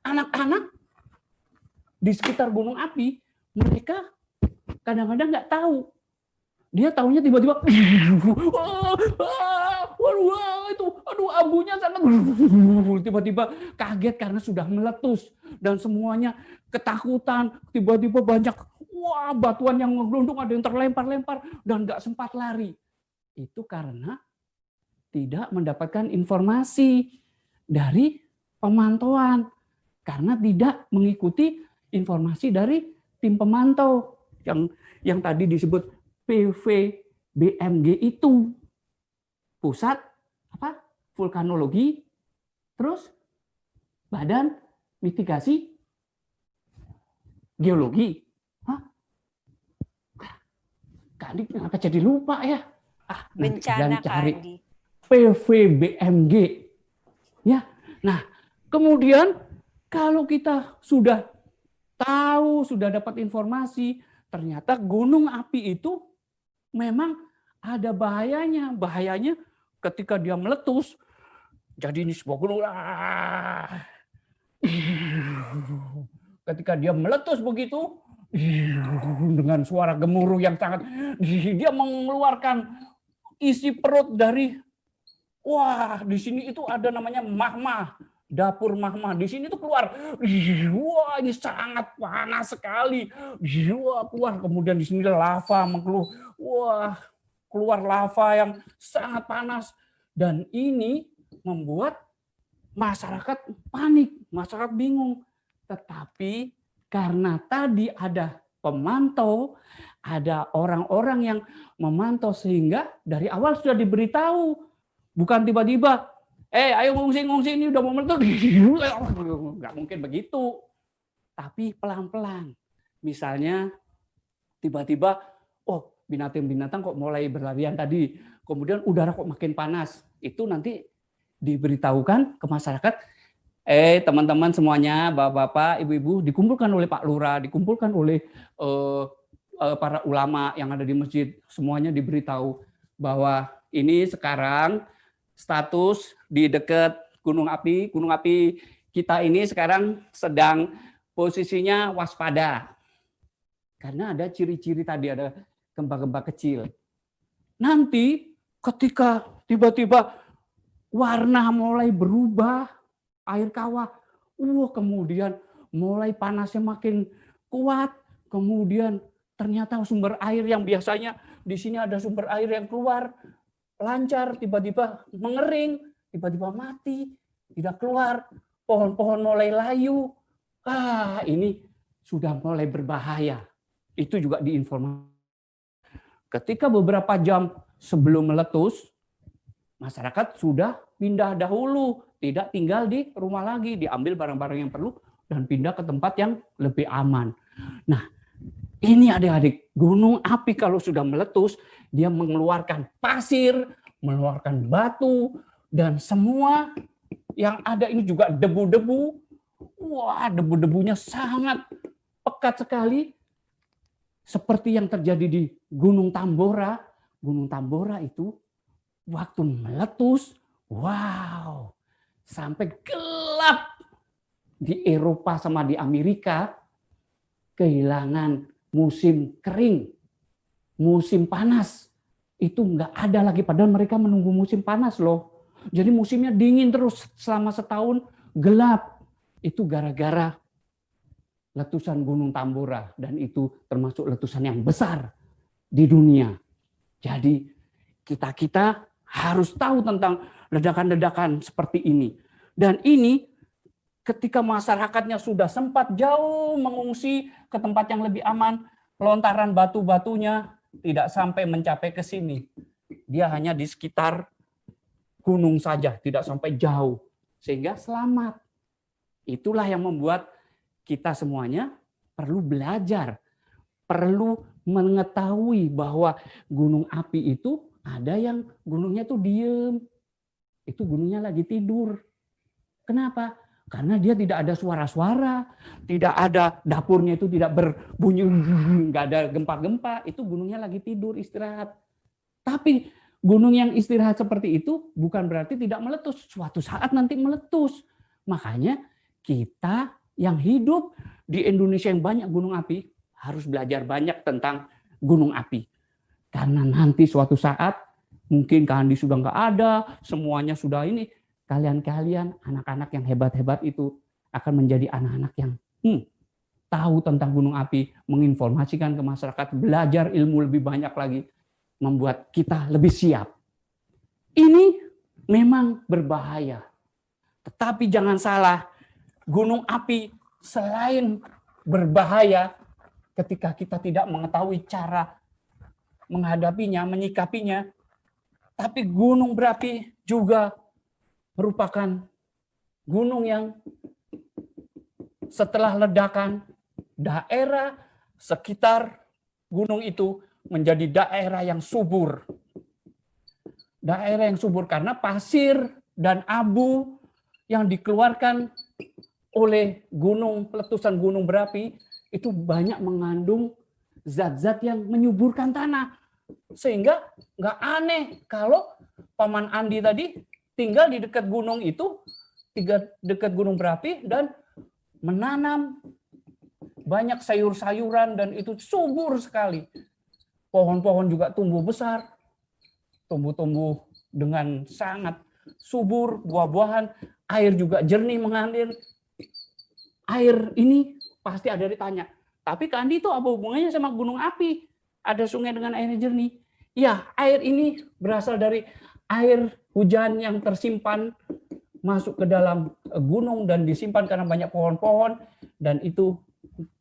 anak-anak di sekitar gunung api, mereka kadang-kadang nggak tahu. Dia tahunya tiba-tiba, itu, aduh abunya sangat, tiba-tiba kaget karena sudah meletus dan semuanya ketakutan. Tiba-tiba banyak, batuan yang menggelundung, ada yang terlempar-lempar dan nggak sempat lari. Itu karena tidak mendapatkan informasi dari pemantauan, karena tidak mengikuti informasi dari tim pemantau yang tadi disebut PVBMG itu, pusat vulkanologi, terus badan mitigasi geologi. Kak Andi kenapa jadi lupa ya? Bencana Kak Andi. PVBMG. Ya. Nah, kemudian kalau kita sudah tahu, sudah dapat informasi, ternyata gunung api itu memang ada bahayanya. Bahayanya ketika dia meletus, jadi ini sebuah gunung. Ketika dia meletus begitu, dengan suara gemuruh yang sangat, dia mengeluarkan isi perut dari, di sini itu ada namanya magma, dapur magma. Di sini tuh keluar, ini sangat panas sekali. Keluar, kemudian di sini lava mengeluh. Keluar lava yang sangat panas. Dan ini membuat masyarakat panik, masyarakat bingung. Tetapi karena tadi ada pemantau, ada orang-orang yang memantau, sehingga dari awal sudah diberitahu. Bukan tiba-tiba, ayo ngungsi ini udah mau meletus. Nggak mungkin begitu. Tapi pelan-pelan. Misalnya tiba-tiba, binatang-binatang kok mulai berlarian tadi. Kemudian udara kok makin panas. Itu nanti diberitahukan ke masyarakat. Teman-teman semuanya, bapak-bapak, ibu-ibu, dikumpulkan oleh Pak Lurah, dikumpulkan oleh para ulama yang ada di masjid. Semuanya diberitahu bahwa ini sekarang status di dekat gunung api kita ini sekarang sedang posisinya waspada. Karena ada ciri-ciri tadi, ada gempa-gempa kecil. Nanti ketika tiba-tiba warna mulai berubah, air kawah, kemudian mulai panasnya makin kuat, kemudian ternyata sumber air yang biasanya di sini ada sumber air yang keluar lancar, tiba-tiba mengering, tiba-tiba mati, tidak keluar, pohon-pohon mulai layu. Ini sudah mulai berbahaya. Itu juga diinformasi. Ketika beberapa jam sebelum meletus, masyarakat sudah pindah dahulu, tidak tinggal di rumah lagi, diambil barang-barang yang perlu dan pindah ke tempat yang lebih aman. Nah, ini adik-adik, gunung api kalau sudah meletus, dia mengeluarkan pasir, mengeluarkan batu, dan semua yang ada ini juga debu-debu. Debu-debunya sangat pekat sekali. Seperti yang terjadi di Gunung Tambora. Gunung Tambora itu waktu meletus, sampai gelap di Eropa sama di Amerika. kehilangan musim kering, musim panas. Itu nggak ada lagi, padahal mereka menunggu musim panas loh. Jadi musimnya dingin terus selama setahun, gelap. Itu gara-gara letusan Gunung Tambora, dan itu termasuk letusan yang besar di dunia. Jadi kita harus tahu tentang ledakan-ledakan seperti ini. Dan ini ketika masyarakatnya sudah sempat jauh mengungsi ke tempat yang lebih aman, lontaran batu-batunya tidak sampai mencapai ke sini. Dia hanya di sekitar gunung saja, tidak sampai jauh. Sehingga selamat. Itulah yang membuat kita semuanya perlu belajar, perlu mengetahui bahwa gunung api itu ada yang gunungnya tuh diem. Itu gunungnya lagi tidur. Kenapa? Karena dia tidak ada suara-suara, tidak ada dapurnya itu tidak berbunyi, nggak ada gempa-gempa. Itu gunungnya lagi tidur, istirahat. Tapi gunung yang istirahat seperti itu bukan berarti tidak meletus. Suatu saat nanti meletus. Makanya kita yang hidup di Indonesia yang banyak gunung api harus belajar banyak tentang gunung api. Karena nanti suatu saat mungkin Kak Andi sudah nggak ada, semuanya sudah ini. Kalian anak-anak yang hebat-hebat itu akan menjadi anak-anak yang tahu tentang gunung api, menginformasikan ke masyarakat, belajar ilmu lebih banyak lagi, membuat kita lebih siap. Ini memang berbahaya. Tetapi jangan salah, gunung api selain berbahaya ketika kita tidak mengetahui cara menghadapinya, menyikapinya, tapi gunung berapi juga merupakan gunung yang setelah ledakan, daerah sekitar gunung itu menjadi daerah yang subur. Daerah yang subur karena pasir dan abu yang dikeluarkan oleh letusan gunung berapi itu banyak mengandung zat-zat yang menyuburkan tanah. Sehingga nggak aneh kalau Paman Andi tadi tinggal di dekat gunung itu, dekat gunung berapi, dan menanam banyak sayur-sayuran, dan itu subur sekali. Pohon-pohon juga tumbuh besar, tumbuh-tumbuh dengan sangat subur, buah-buahan, air juga jernih mengalir. Air ini pasti ada ditanya, tapi Kak Andi itu apa hubungannya sama gunung api? Ada sungai dengan air jernih. Ya, air ini berasal dari air hujan yang tersimpan masuk ke dalam gunung dan disimpan karena banyak pohon-pohon, dan itu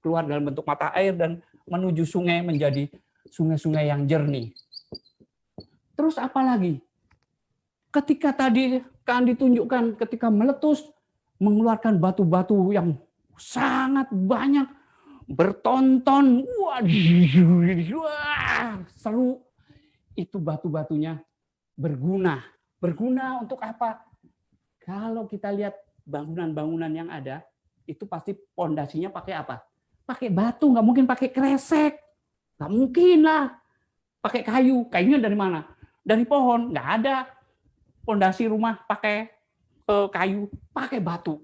keluar dalam bentuk mata air dan menuju sungai menjadi sungai-sungai yang jernih. Terus apa lagi? Ketika tadi kan ditunjukkan ketika meletus mengeluarkan batu-batu yang sangat banyak, bertonton, wah, seru. Itu batu-batunya berguna. Berguna untuk apa? Kalau kita lihat bangunan-bangunan yang ada, itu pasti pondasinya pakai apa? Pakai batu, nggak mungkin pakai kresek. Nggak mungkin lah. Pakai kayu. Kayunya dari mana? Dari pohon. Nggak ada pondasi rumah pakai kayu, pakai batu.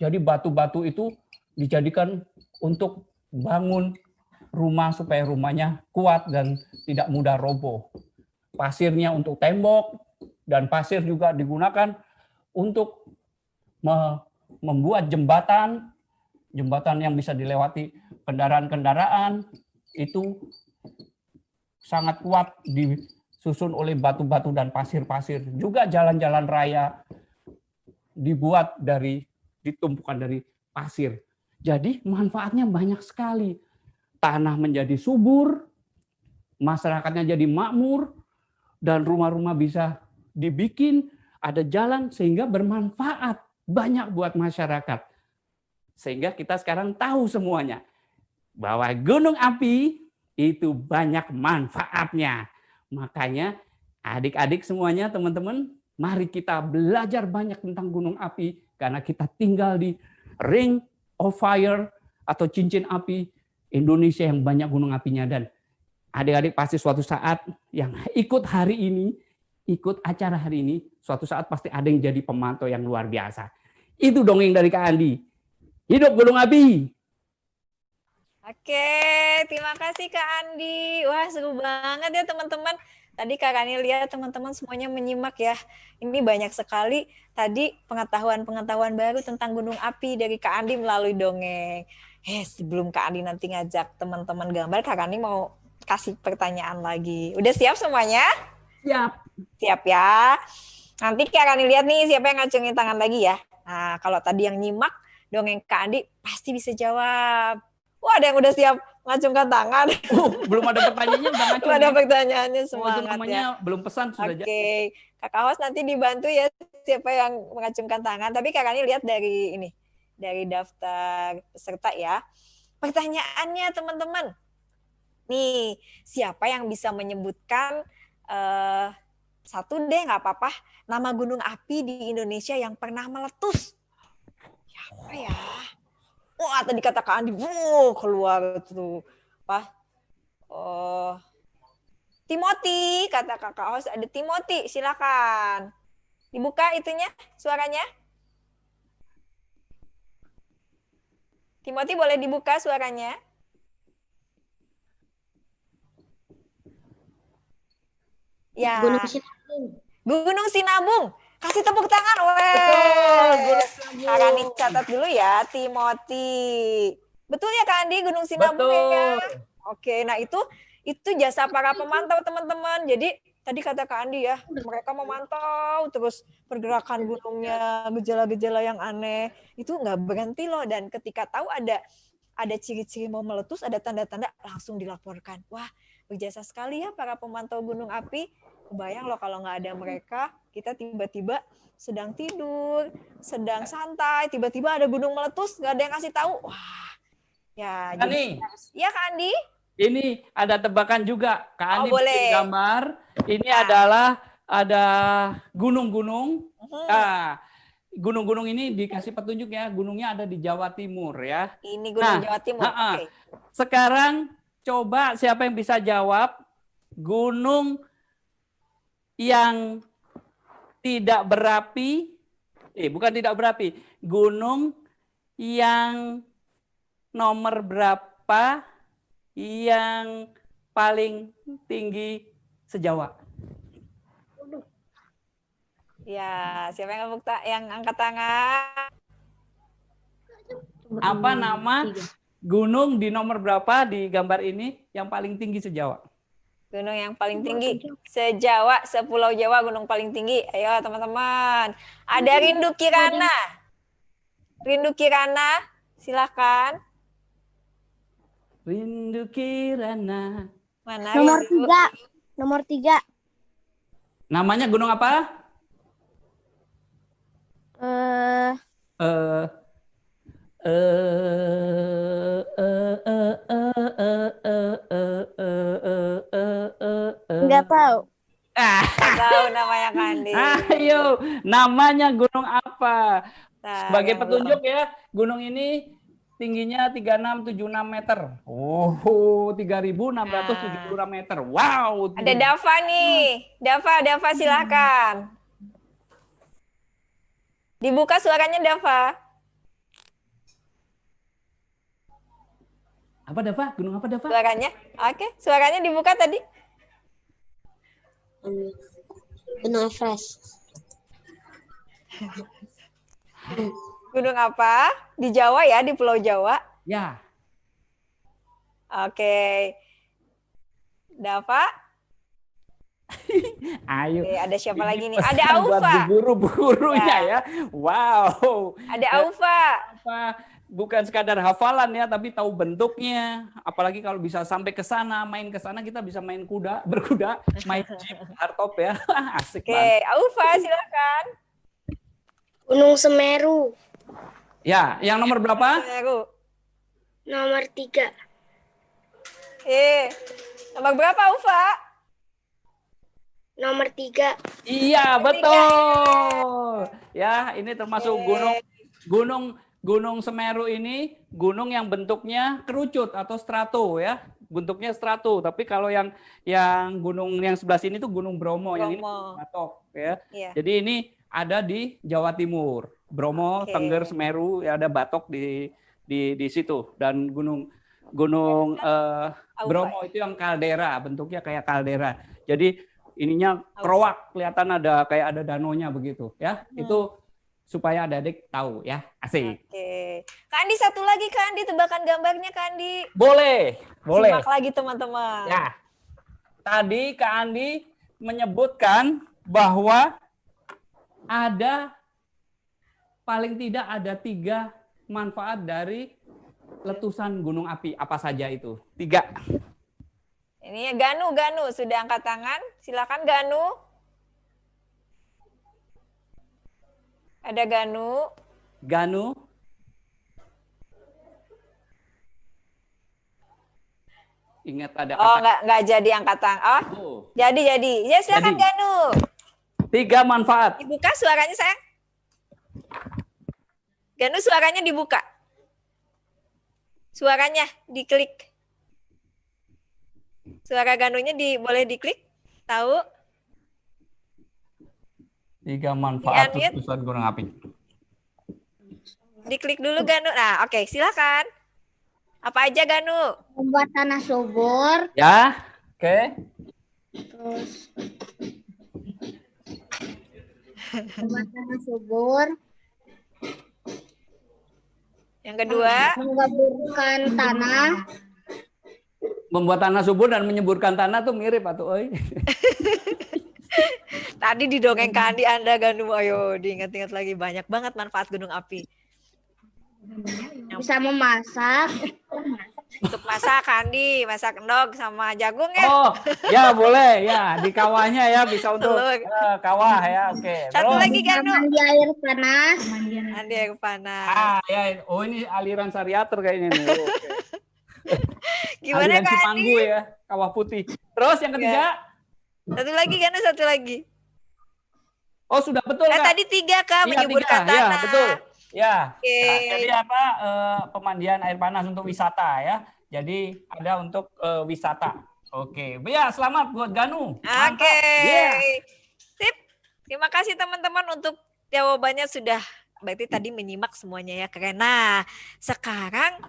Jadi batu-batu itu dijadikan untuk bangun rumah supaya rumahnya kuat dan tidak mudah roboh. Pasirnya untuk tembok, dan pasir juga digunakan untuk membuat jembatan yang bisa dilewati kendaraan-kendaraan. Itu sangat kuat disusun oleh batu-batu dan pasir-pasir. Juga jalan-jalan raya ditumpukan dari pasir. Jadi manfaatnya banyak sekali. Tanah menjadi subur, masyarakatnya jadi makmur, dan rumah-rumah bisa dibikin, ada jalan sehingga bermanfaat banyak buat masyarakat. Sehingga kita sekarang tahu semuanya bahwa gunung api itu banyak manfaatnya. Makanya adik-adik semuanya, teman-teman, mari kita belajar banyak tentang gunung api karena kita tinggal di Ring of Fire atau cincin api Indonesia yang banyak gunung apinya. Dan adik-adik pasti suatu saat yang ikut hari ini, ikut acara hari ini, suatu saat pasti ada yang jadi pemantau yang luar biasa. Itu dongeng dari Kak Andi. Hidup gunung api. Oke, terima kasih Kak Andi. Wah, seru banget ya teman-teman. Tadi Kak Rani lihat teman-teman semuanya menyimak ya. Ini banyak sekali tadi pengetahuan-pengetahuan baru tentang gunung api dari Kak Andi melalui dongeng. Sebelum Kak Andi nanti ngajak teman-teman gambar, Kak Rani mau kasih pertanyaan lagi. Udah siap semuanya? Siap. Siap ya. Nanti Kak Rani lihat nih siapa yang ngacungin tangan lagi ya. Nah, kalau tadi yang nyimak dongeng Kak Andi pasti bisa jawab. Wah, ada yang udah siap ngacungkan tangan. Belum ada pertanyaannya udah ngacung Ada ya. pertanyaannya, Oh, itu semangat namanya ya. belum pesan sudah jadi. Oke, Kakak Host nanti dibantu ya siapa yang mengacungkan tangan. Tapi Kak Rani lihat dari ini, dari daftar peserta ya. Pertanyaannya teman-teman. Nih, siapa yang bisa menyebutkan satu deh nggak apa-apa nama gunung api di Indonesia yang pernah meletus? Siapa ya? Wah, tadi kata Kak Andi, keluar tuh. Apa? Oh, Timothy, kata Kakak Host, ada Timothy, silakan. Dibuka itunya, suaranya. Timothy boleh dibuka suaranya. Ya. Gunung Sinabung. Gunung Sinabung. Kasih tepuk tangan. Betul, Gunung Sinabung. Kak Andi catat dulu ya, Timothy. Betul ya Kak Andi, Gunung Sinabung ya? Oke, nah itu jasa para pemantau teman-teman. Jadi tadi kata Kak Andi ya, mereka memantau terus pergerakan gunungnya, gejala-gejala yang aneh. Itu nggak berhenti loh. Dan ketika tahu ada ciri-ciri mau meletus, ada tanda-tanda, langsung dilaporkan. Wah, berjasa sekali ya para pemantau gunung api. Kebayang loh kalau nggak ada mereka, kita tiba-tiba sedang tidur, sedang santai, tiba-tiba ada gunung meletus, nggak ada yang kasih tahu. Wah, ya. Jadi, ya Kak Andi? Ini ada tebakan juga. Kak Andi bikin boleh. gambar. Ini adalah ada gunung-gunung. Nah, gunung-gunung ini dikasih petunjuk ya. Gunungnya ada di Jawa Timur ya. Ini gunung Jawa Timur. Oke. Sekarang coba siapa yang bisa jawab gunung yang tidak berapi. Bukan tidak berapi. Gunung yang nomor berapa yang paling tinggi se-Jawa? Ya, siapa yang angkat tangan? Apa nama gunung di nomor berapa di gambar ini yang paling tinggi se-Jawa? Gunung yang paling tinggi se-Jawa, sepulau Jawa, gunung paling tinggi. Ayo teman-teman. Ada Rindu Kirana. Rindu Kirana, silakan. Rindu Kirana. Mana Nomor Rindu? 3. Nomor 3. Namanya gunung apa? Enggak tahu. Nggak tahu namanya Kandi. Ayo, namanya gunung apa? Nah, Sebagai yang petunjuk belum. ya, gunung ini tingginya 3676 meter. Oh, 3676 meter. Wow. Ada Dava nih. Dava silakan. Dibuka suaranya Dava. Apa Dava? Gunung apa Dava? Suaranya. Oke, suaranya dibuka tadi. Gunung Everest. Gunung apa? Di Jawa ya, di Pulau Jawa. Ya. Oke. Dava. Ayo. Oke, ada siapa lagi nih? Pesan Ada buat Aufa. guru-gurunya ya. Wow. Ada Aufa. Bukan sekadar hafalan ya, tapi tahu bentuknya. Apalagi kalau bisa sampai ke sana, main ke sana, kita bisa main berkuda, main jeep, hardtop ya. Asik banget. Oke, Aufa silakan. Gunung Semeru. Ya, yang nomor berapa? Semeru. Nomor 3. Nomor berapa Aufa? Nomor 3. Iya, betul. Ya, ini termasuk Gunung Semeru ini gunung yang bentuknya kerucut atau strato ya, bentuknya strato. Tapi kalau yang gunung yang sebelah sini tuh Gunung Bromo, yang ini Batok ya. Iya. Jadi ini ada di Jawa Timur, Bromo, Tengger, Semeru, ya ada Batok di situ dan Gunung Gunung Aupa. Bromo itu yang kaldera, bentuknya kayak kaldera. Jadi ininya kerowak, kelihatan kayak ada danonya begitu ya. Itu supaya adik-adik tahu ya. Asik. Oke. Kak Andi satu lagi, Kak Andi, tebakan gambarnya Kak Andi. Boleh. Simak lagi teman-teman. Ya. Tadi Kak Andi menyebutkan bahwa paling tidak ada 3 manfaat dari letusan gunung api. Apa saja itu? 3. Ini Ganu sudah angkat tangan. Silakan Ganu. Ada Ganu. Ingat ada Oh, kata. nggak jadi angkat tangan. Oh, jadi. Ya silakan Ganu. 3 manfaat. Dibuka suaranya sayang. Ganu suaranya dibuka. Suaranya diklik. Suara Ganunya boleh diklik. Tahu? 3 manfaat Di-unmute. letusan gunung api. Diklik dulu Ganu. Nah, oke, silakan. Apa aja Ganu? Membuat tanah subur. Ya, oke. Terus membuat tanah subur. Yang kedua, Menggabungkan tanah. Membuat tanah subur dan menyuburkan tanah tuh mirip atuh euy. tadi di dongeng Kak Andi Anda Ganu. Ayo diingat-ingat lagi, banyak banget manfaat gunung api. Bisa memasak. Untuk masak Kak Andi, masak endog sama jagung ya. Oh, ya boleh ya di kawahnya ya bisa untuk Telur. kawah ya. Oke. Satu Terus, lagi Ganu. Mandi air panas. Andi air panas. ya, oh ini aliran Sariater kayaknya nih. Oke. Gimana Aliran Kak Andi? Cimanggu ya, kawah putih. Terus yang ketiga? Satu lagi Ganu, satu lagi. Oh, sudah betul Nah, Kak. tadi 3 Kak, Iya, menyuburkan 3. Ya, tanah. betul. Ya. Oke. Nah, jadi apa pemandian air panas untuk wisata ya. Jadi ada untuk wisata. Oke. Ya, selamat buat Ganu. Mantap. Oke. Yeah. Sip. Terima kasih teman-teman untuk jawabannya sudah berarti tadi menyimak semuanya ya. Keren. Nah, sekarang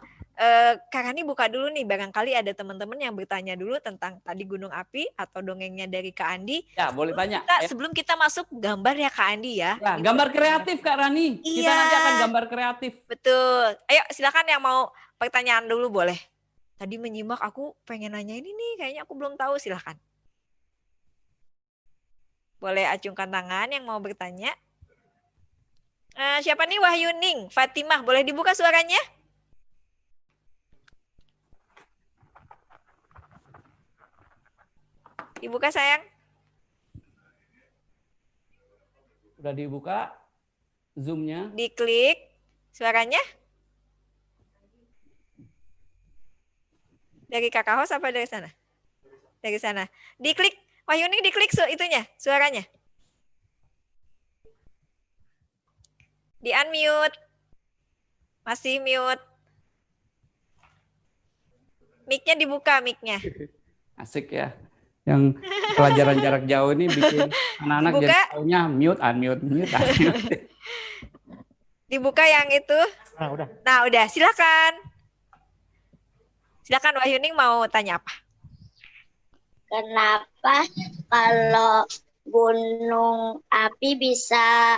Kak Rani buka dulu nih. Barangkali ada teman-teman yang bertanya dulu tentang tadi gunung api atau dongengnya dari Kak Andi. Ya, boleh tanya. Sebelum kita masuk gambar ya Kak Andi ya. Ya, gambar kreatif Kak Rani. Kita Iya. nanti akan gambar kreatif. Betul. Ayo silakan yang mau pertanyaan dulu boleh. Tadi menyimak aku pengen nanya ini nih, kayaknya aku belum tahu, silakan. Boleh acungkan tangan yang mau bertanya. Siapa nih? Wahyuning, Fatimah, boleh dibuka suaranya? Dibuka sayang. Udah dibuka Zoom-nya. Diklik suaranya. Dari kakak host apa dari sana? Dari sana. Diklik, Wahyuning diklik itunya, suaranya. Di unmute. Masih mute. Mic-nya dibuka, mic-nya. Asik ya. Yang pelajaran jarak jauh ini bikin anak-anak Dibuka. jadi taunya mute, unmute. Dibuka yang itu. Nah, udah. Silakan. Silakan Wahyuning mau tanya apa? Kenapa kalau gunung api bisa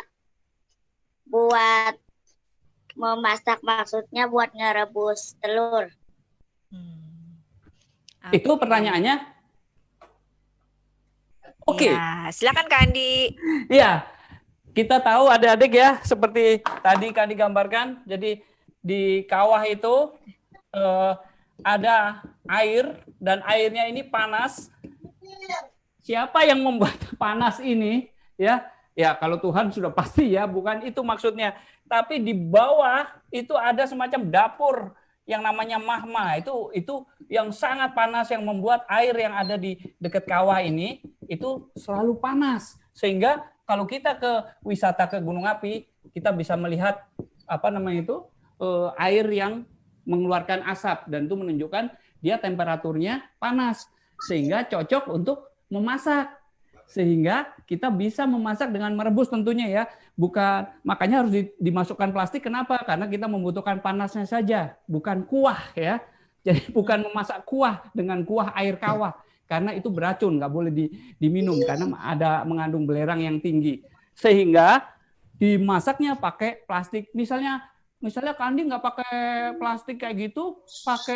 buat memasak, maksudnya buat ngerebus telur? Itu pertanyaannya? Oke. Ya, silakan Kak Andi. Iya. Kita tahu adik-adik ya, seperti tadi Kak digambarkan. Jadi di kawah itu ada air dan airnya ini panas. Siapa yang membuat panas ini? Ya, kalau Tuhan sudah pasti ya, bukan itu maksudnya. Tapi di bawah itu ada semacam dapur yang namanya magma. Itu yang sangat panas yang membuat air yang ada di dekat kawah ini itu selalu panas. Sehingga kalau kita ke wisata ke gunung api, kita bisa melihat air yang mengeluarkan asap dan itu menunjukkan dia temperaturnya panas sehingga cocok untuk memasak. Sehingga kita bisa memasak dengan merebus tentunya ya. Bukan, makanya harus dimasukkan plastik. Kenapa? Karena kita membutuhkan panasnya saja, bukan kuah ya. Jadi bukan memasak kuah dengan kuah air kawah, karena itu beracun, nggak boleh diminum karena ada mengandung belerang yang tinggi. Sehingga dimasaknya pakai plastik. Misalnya Kandi nggak pakai plastik kayak gitu,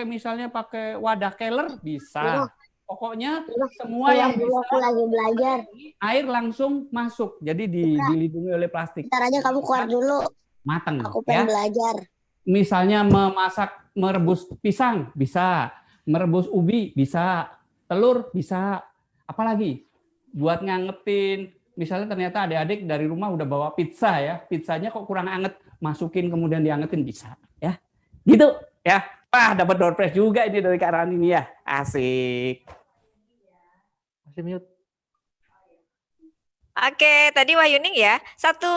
misalnya pakai wadah keler bisa. Pokoknya semua yang bisa aku lagi belajar. air langsung masuk. Jadi dilindungi oleh plastik. Ntar aja kamu keluar dulu. Mateng. Aku pengen belajar. Misalnya merebus pisang bisa, merebus ubi bisa, telur bisa, apalagi buat ngangetin. Misalnya ternyata adik-adik dari rumah udah bawa pizza ya, pizzanya kok kurang anget, masukin kemudian diangetin bisa, ya. Gitu ya. Wah, dapat door prize juga ini dari Kak Rani nih ya. Asik. Masih mute. Oke, tadi Wahyuning ya. Satu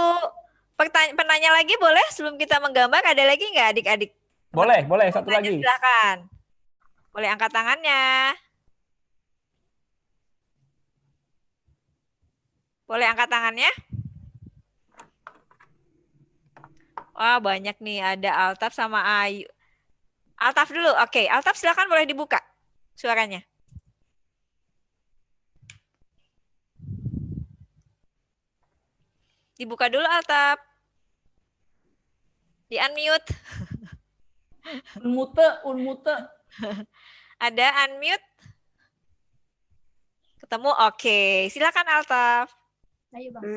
penanya lagi boleh sebelum kita menggambar, ada lagi nggak adik-adik? Boleh, satu lagi. Silakan. Boleh angkat tangannya. Boleh angkat tangannya. Wah, banyak nih. Ada Altaf sama Ayu. Altaf dulu. Oke, Altaf silakan boleh dibuka suaranya. Dibuka dulu Altaf. Di unmute. Unmute. Ada unmute? Ketemu? Oke. Silakan Altaf. Ayo, Bang.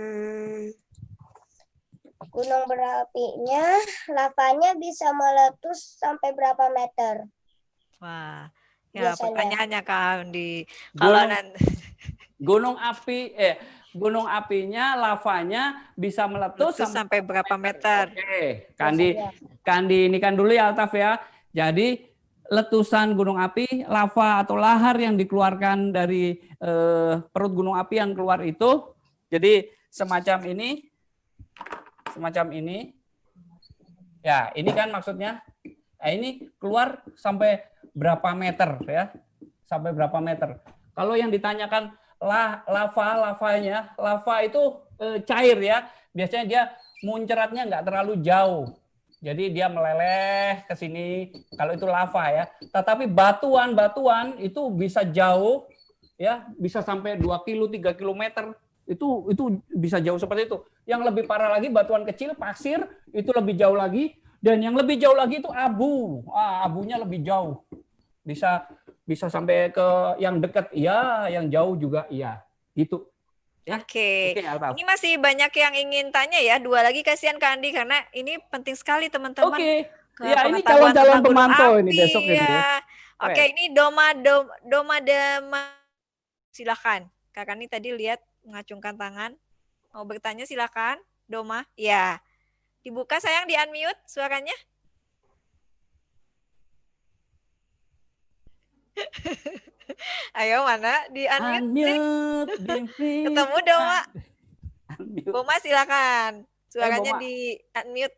Gunung berapinya, lavanya bisa meletus sampai berapa meter? Wah, ya Biasanya. pertanyaannya Kak di kalau nanti gunung apinya, lavanya bisa meletus sampai berapa meter? Oke, Kandi ini kan dulu ya Altaf ya. Jadi letusan gunung api, lava atau lahar yang dikeluarkan dari perut gunung api yang keluar itu, jadi semacam ini. Ya, ini kan maksudnya. Nah, ini keluar sampai berapa meter ya? Sampai berapa meter? Kalau yang ditanyakan lava itu cair ya. Biasanya dia muncratnya nggak terlalu jauh. Jadi dia meleleh ke sini kalau itu lava ya. Tetapi batuan itu bisa jauh ya, bisa sampai 2 kilo, 3 kilometer. Itu bisa jauh seperti itu. Yang lebih parah lagi batuan kecil, pasir, itu lebih jauh lagi. Dan yang lebih jauh lagi itu abu. Abunya lebih jauh. Bisa sampai ke yang dekat, iya, yang jauh juga, iya. Gitu. Ya. Oke. Ini masih banyak yang ingin tanya ya. 2 lagi kasihan Kak Andi karena ini penting sekali teman-teman. Oke. Ya, ini calon-calon pemantau ini besok ini ya. Oke, ini Doma. Silakan. Kak Andi tadi lihat mengacungkan tangan. Mau bertanya silakan. Doma. Ya. Dibuka sayang, di unmute suaranya. Ayo mana di unmute. Ketemu Doma. Boma silakan. Suaranya di unmute.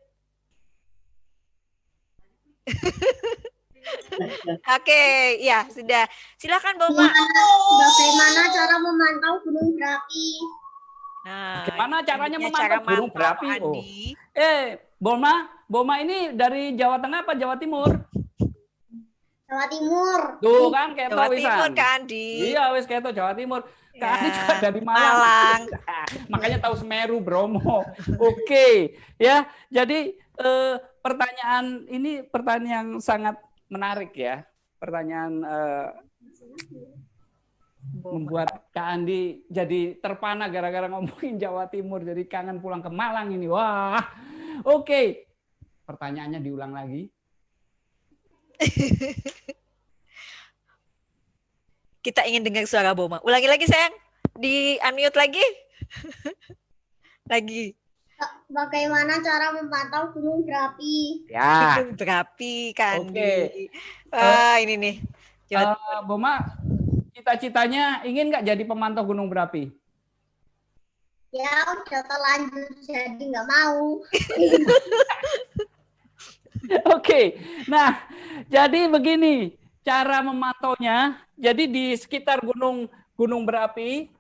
Oke, ya sudah. Silakan Boma. Bagaimana cara memantau gunung berapi? Nah, bagaimana caranya memantau gunung berapi? Boma ini dari Jawa Tengah apa Jawa Timur? Jawa Timur. Tuh kan kayak Jawa Timur kan Andi. Iya wis kayak Jawa Timur. Kak Andi juga dari Malang. Makanya tahu Semeru, Bromo. Oke, ya. Jadi pertanyaan ini pertanyaan yang sangat menarik ya. Pertanyaan membuat Kak Andi jadi terpana gara-gara ngomongin Jawa Timur, jadi kangen pulang ke Malang ini. Wah. Oke. Pertanyaannya diulang lagi. Kita ingin dengar suara Boma. Ulangi lagi sayang. Di unmute lagi. Lagi. Bagaimana cara memantau gunung berapi? Ya. Gunung berapi kan. Oke. Ini nih. Boma, cita-citanya ingin nggak jadi pemantau gunung berapi? Ya udah terlanjur jadi nggak mau. Oke. Nah, jadi begini cara memantaunya. Jadi di sekitar gunung berapi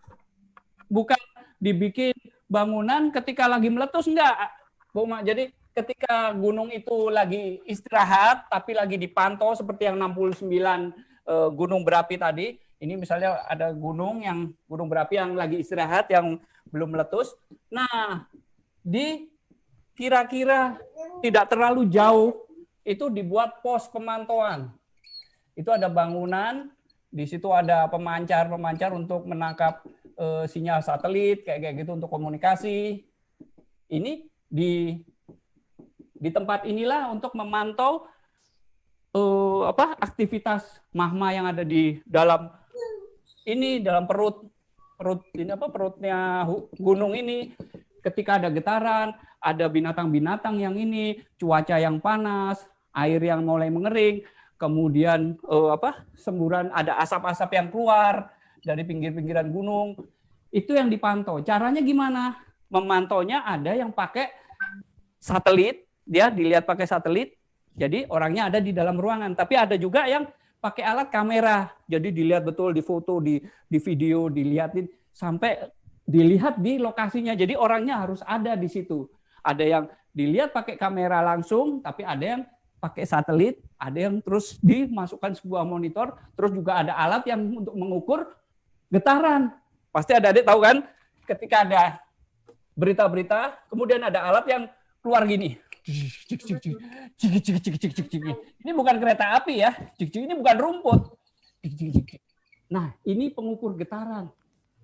bukan dibikin bangunan ketika lagi meletus, enggak, Boma. Jadi ketika gunung itu lagi istirahat, tapi lagi dipantau seperti yang 69 gunung berapi tadi. Ini misalnya ada gunung berapi yang lagi istirahat, yang belum meletus. Nah, di kira-kira tidak terlalu jauh, itu dibuat pos pemantauan. Itu ada bangunan, di situ ada pemancar untuk menangkap sinyal satelit, kayak gitu untuk komunikasi. Ini di tempat inilah untuk memantau aktivitas magma yang ada di dalam perutnya gunung ini. Ketika ada getaran, ada binatang-binatang yang ini, cuaca yang panas, air yang mulai mengering, kemudian semburan, ada asap-asap yang keluar dari pinggir-pinggiran gunung. Itu yang dipantau. Caranya gimana? Memantaunya ada yang pakai satelit, dia dilihat pakai satelit. Jadi orangnya ada di dalam ruangan, tapi ada juga yang pakai alat kamera. Jadi dilihat betul, difoto, di video, dilihatin sampai dilihat di lokasinya. Jadi orangnya harus ada di situ. Ada yang dilihat pakai kamera langsung, tapi ada yang pakai satelit, ada yang terus dimasukkan sebuah monitor, terus juga ada alat yang untuk mengukur getaran. Pasti adik-adik tahu kan, ketika ada berita-berita, kemudian ada alat yang keluar gini. Ini bukan kereta api ya, ini bukan rumput. Nah, ini pengukur getaran.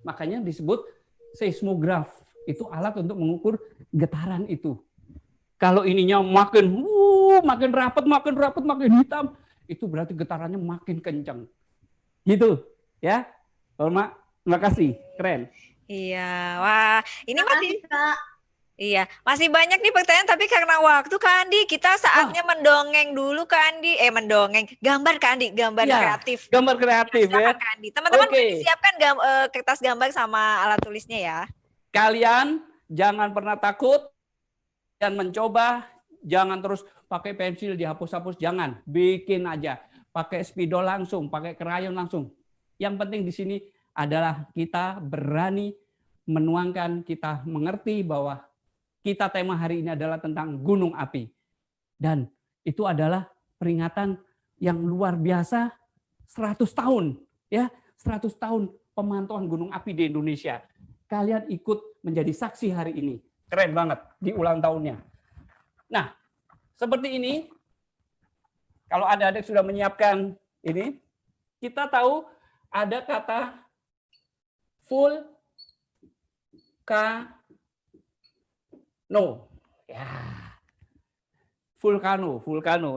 Makanya disebut seismograf. Itu alat untuk mengukur getaran itu. Kalau ininya makin rapat, makin hitam, itu berarti getarannya makin kencang. Gitu, ya. Mak, terima kasih. Keren. Iya, wah, ini masih Kak. iya, masih banyak nih pertanyaan, tapi karena waktu Kak Andi, kita saatnya mendongeng dulu Kak Andi. Mendongeng, gambar Kak Andi, gambar Ya, kreatif. gambar kreatif ya. Kak Andi. Teman-teman Oke. udah disiapkan kertas gambar sama alat tulisnya ya. Kalian jangan pernah takut dan mencoba, jangan terus pakai pensil dihapus-hapus, jangan. Bikin aja, pakai spidol langsung, pakai krayon langsung. Yang penting di sini adalah kita berani menuangkan, kita mengerti bahwa kita tema hari ini adalah tentang gunung api. Dan itu adalah peringatan yang luar biasa, 100 tahun. Ya, 100 tahun pemantauan gunung api di Indonesia. Kalian ikut menjadi saksi hari ini. Keren banget di ulang tahunnya. Nah, seperti ini, kalau adik-adik sudah menyiapkan ini, kita tahu ada kata vulcano. Ya. Vulcano.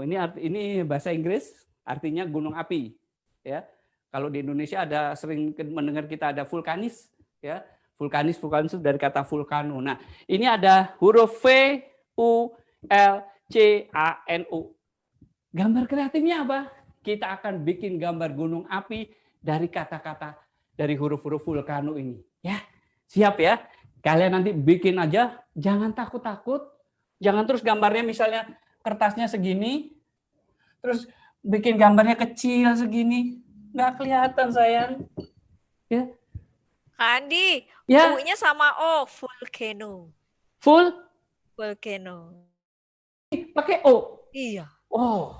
Ini bahasa Inggris, artinya gunung api. Ya. Kalau di Indonesia ada sering mendengar kita ada vulkanis, ya. Vulkanis dari kata vulcano. Nah, ini ada huruf V, U, L, C, A, N, U. Gambar kreatifnya apa? Kita akan bikin gambar gunung api dari kata-kata dari huruf-huruf vulcano ini. Ya, siap ya? Kalian nanti bikin aja, jangan takut-takut. Jangan terus gambarnya misalnya kertasnya segini, terus bikin gambarnya kecil segini. Nggak kelihatan, sayang. Ya. Kak Andi, Ya. U-nya sama O, volcano. Volcano. Pakai O. Iya. Oh,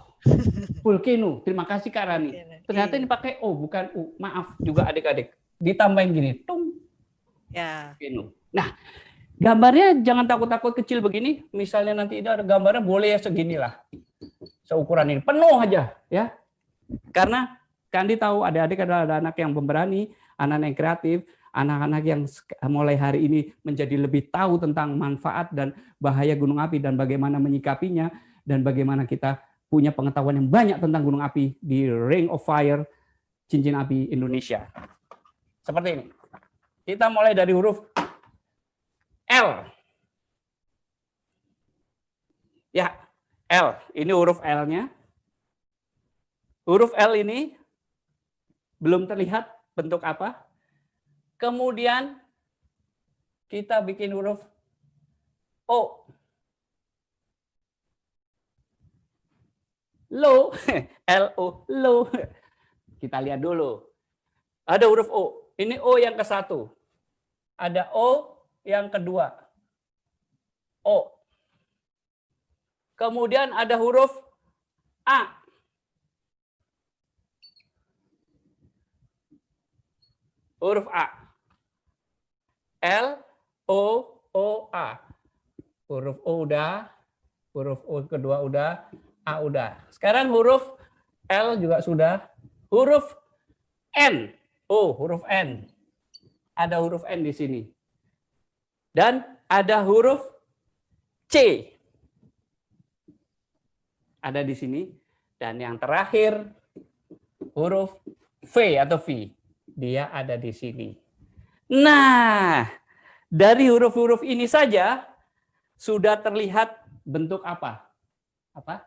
volcano. Terima kasih Kak Rani. Ternyata ini pakai O, bukan U. Maaf juga adik-adik. Ditambahin gini, tung. Ya. Volcano. Nah, gambarnya jangan takut-takut kecil begini. Misalnya nanti ada gambarnya boleh ya seginilah. Seukuran ini. Penuh aja ya. Karena Kandi tahu adik-adik adalah anak yang pemberani, anak yang kreatif, anak-anak yang mulai hari ini menjadi lebih tahu tentang manfaat dan bahaya gunung api dan bagaimana menyikapinya dan bagaimana kita punya pengetahuan yang banyak tentang gunung api di Ring of Fire, cincin api Indonesia. Seperti ini. Kita mulai dari huruf L. Ya, L. Ini huruf L-nya. Huruf L ini belum terlihat bentuk apa. Kemudian kita bikin huruf O. Low. L-O. Low. Kita lihat dulu. Ada huruf O. Ini O yang ke-1. Ada O yang kedua. O. Kemudian ada huruf A. Huruf A. L, O, O, A. Huruf O udah, huruf O kedua udah, A udah. Sekarang huruf L juga sudah. Huruf N. Oh, huruf N. Ada huruf N di sini. Dan ada huruf C. Ada di sini. Dan yang terakhir huruf V atau V. Dia ada di sini. Nah, dari huruf-huruf ini saja sudah terlihat bentuk apa? Apa?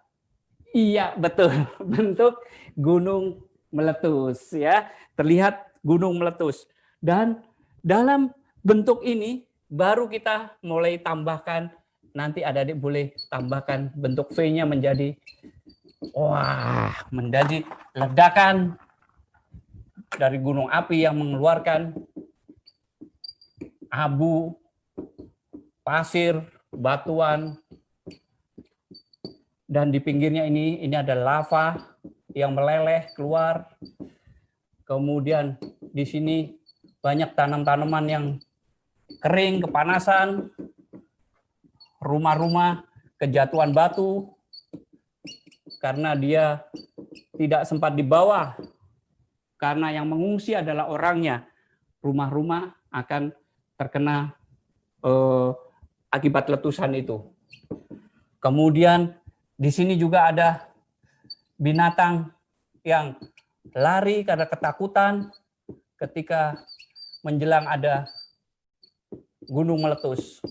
Iya, betul. Bentuk gunung meletus ya. Terlihat gunung meletus. Dan dalam bentuk ini baru kita mulai tambahkan, nanti adik-adik boleh tambahkan bentuk V-nya menjadi menjadi ledakan dari gunung api yang mengeluarkan abu, pasir, batuan, dan di pinggirnya ini ada lava yang meleleh keluar. Kemudian di sini banyak tanam-tanaman yang kering, kepanasan, rumah-rumah kejatuhan batu karena dia tidak sempat di bawah. Karena yang mengungsi adalah orangnya. Rumah-rumah akan terkena akibat letusan itu. Kemudian di sini juga ada binatang yang lari karena ketakutan ketika menjelang ada gunung meletus.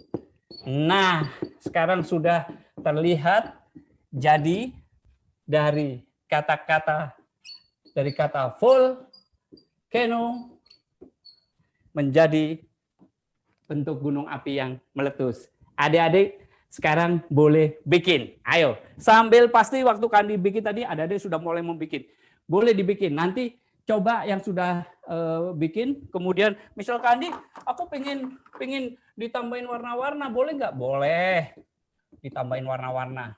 Nah, sekarang sudah terlihat jadi dari kata-kata volcano menjadi bentuk gunung api yang meletus. Adik-adik sekarang boleh bikin. Ayo, sambil pasti waktu Kandi bikin tadi, adik-adik sudah mulai membikin. Boleh dibikin. Nanti coba yang sudah bikin, kemudian misal Kandi, aku pengen ditambahin warna-warna, boleh nggak? Boleh ditambahin warna-warna.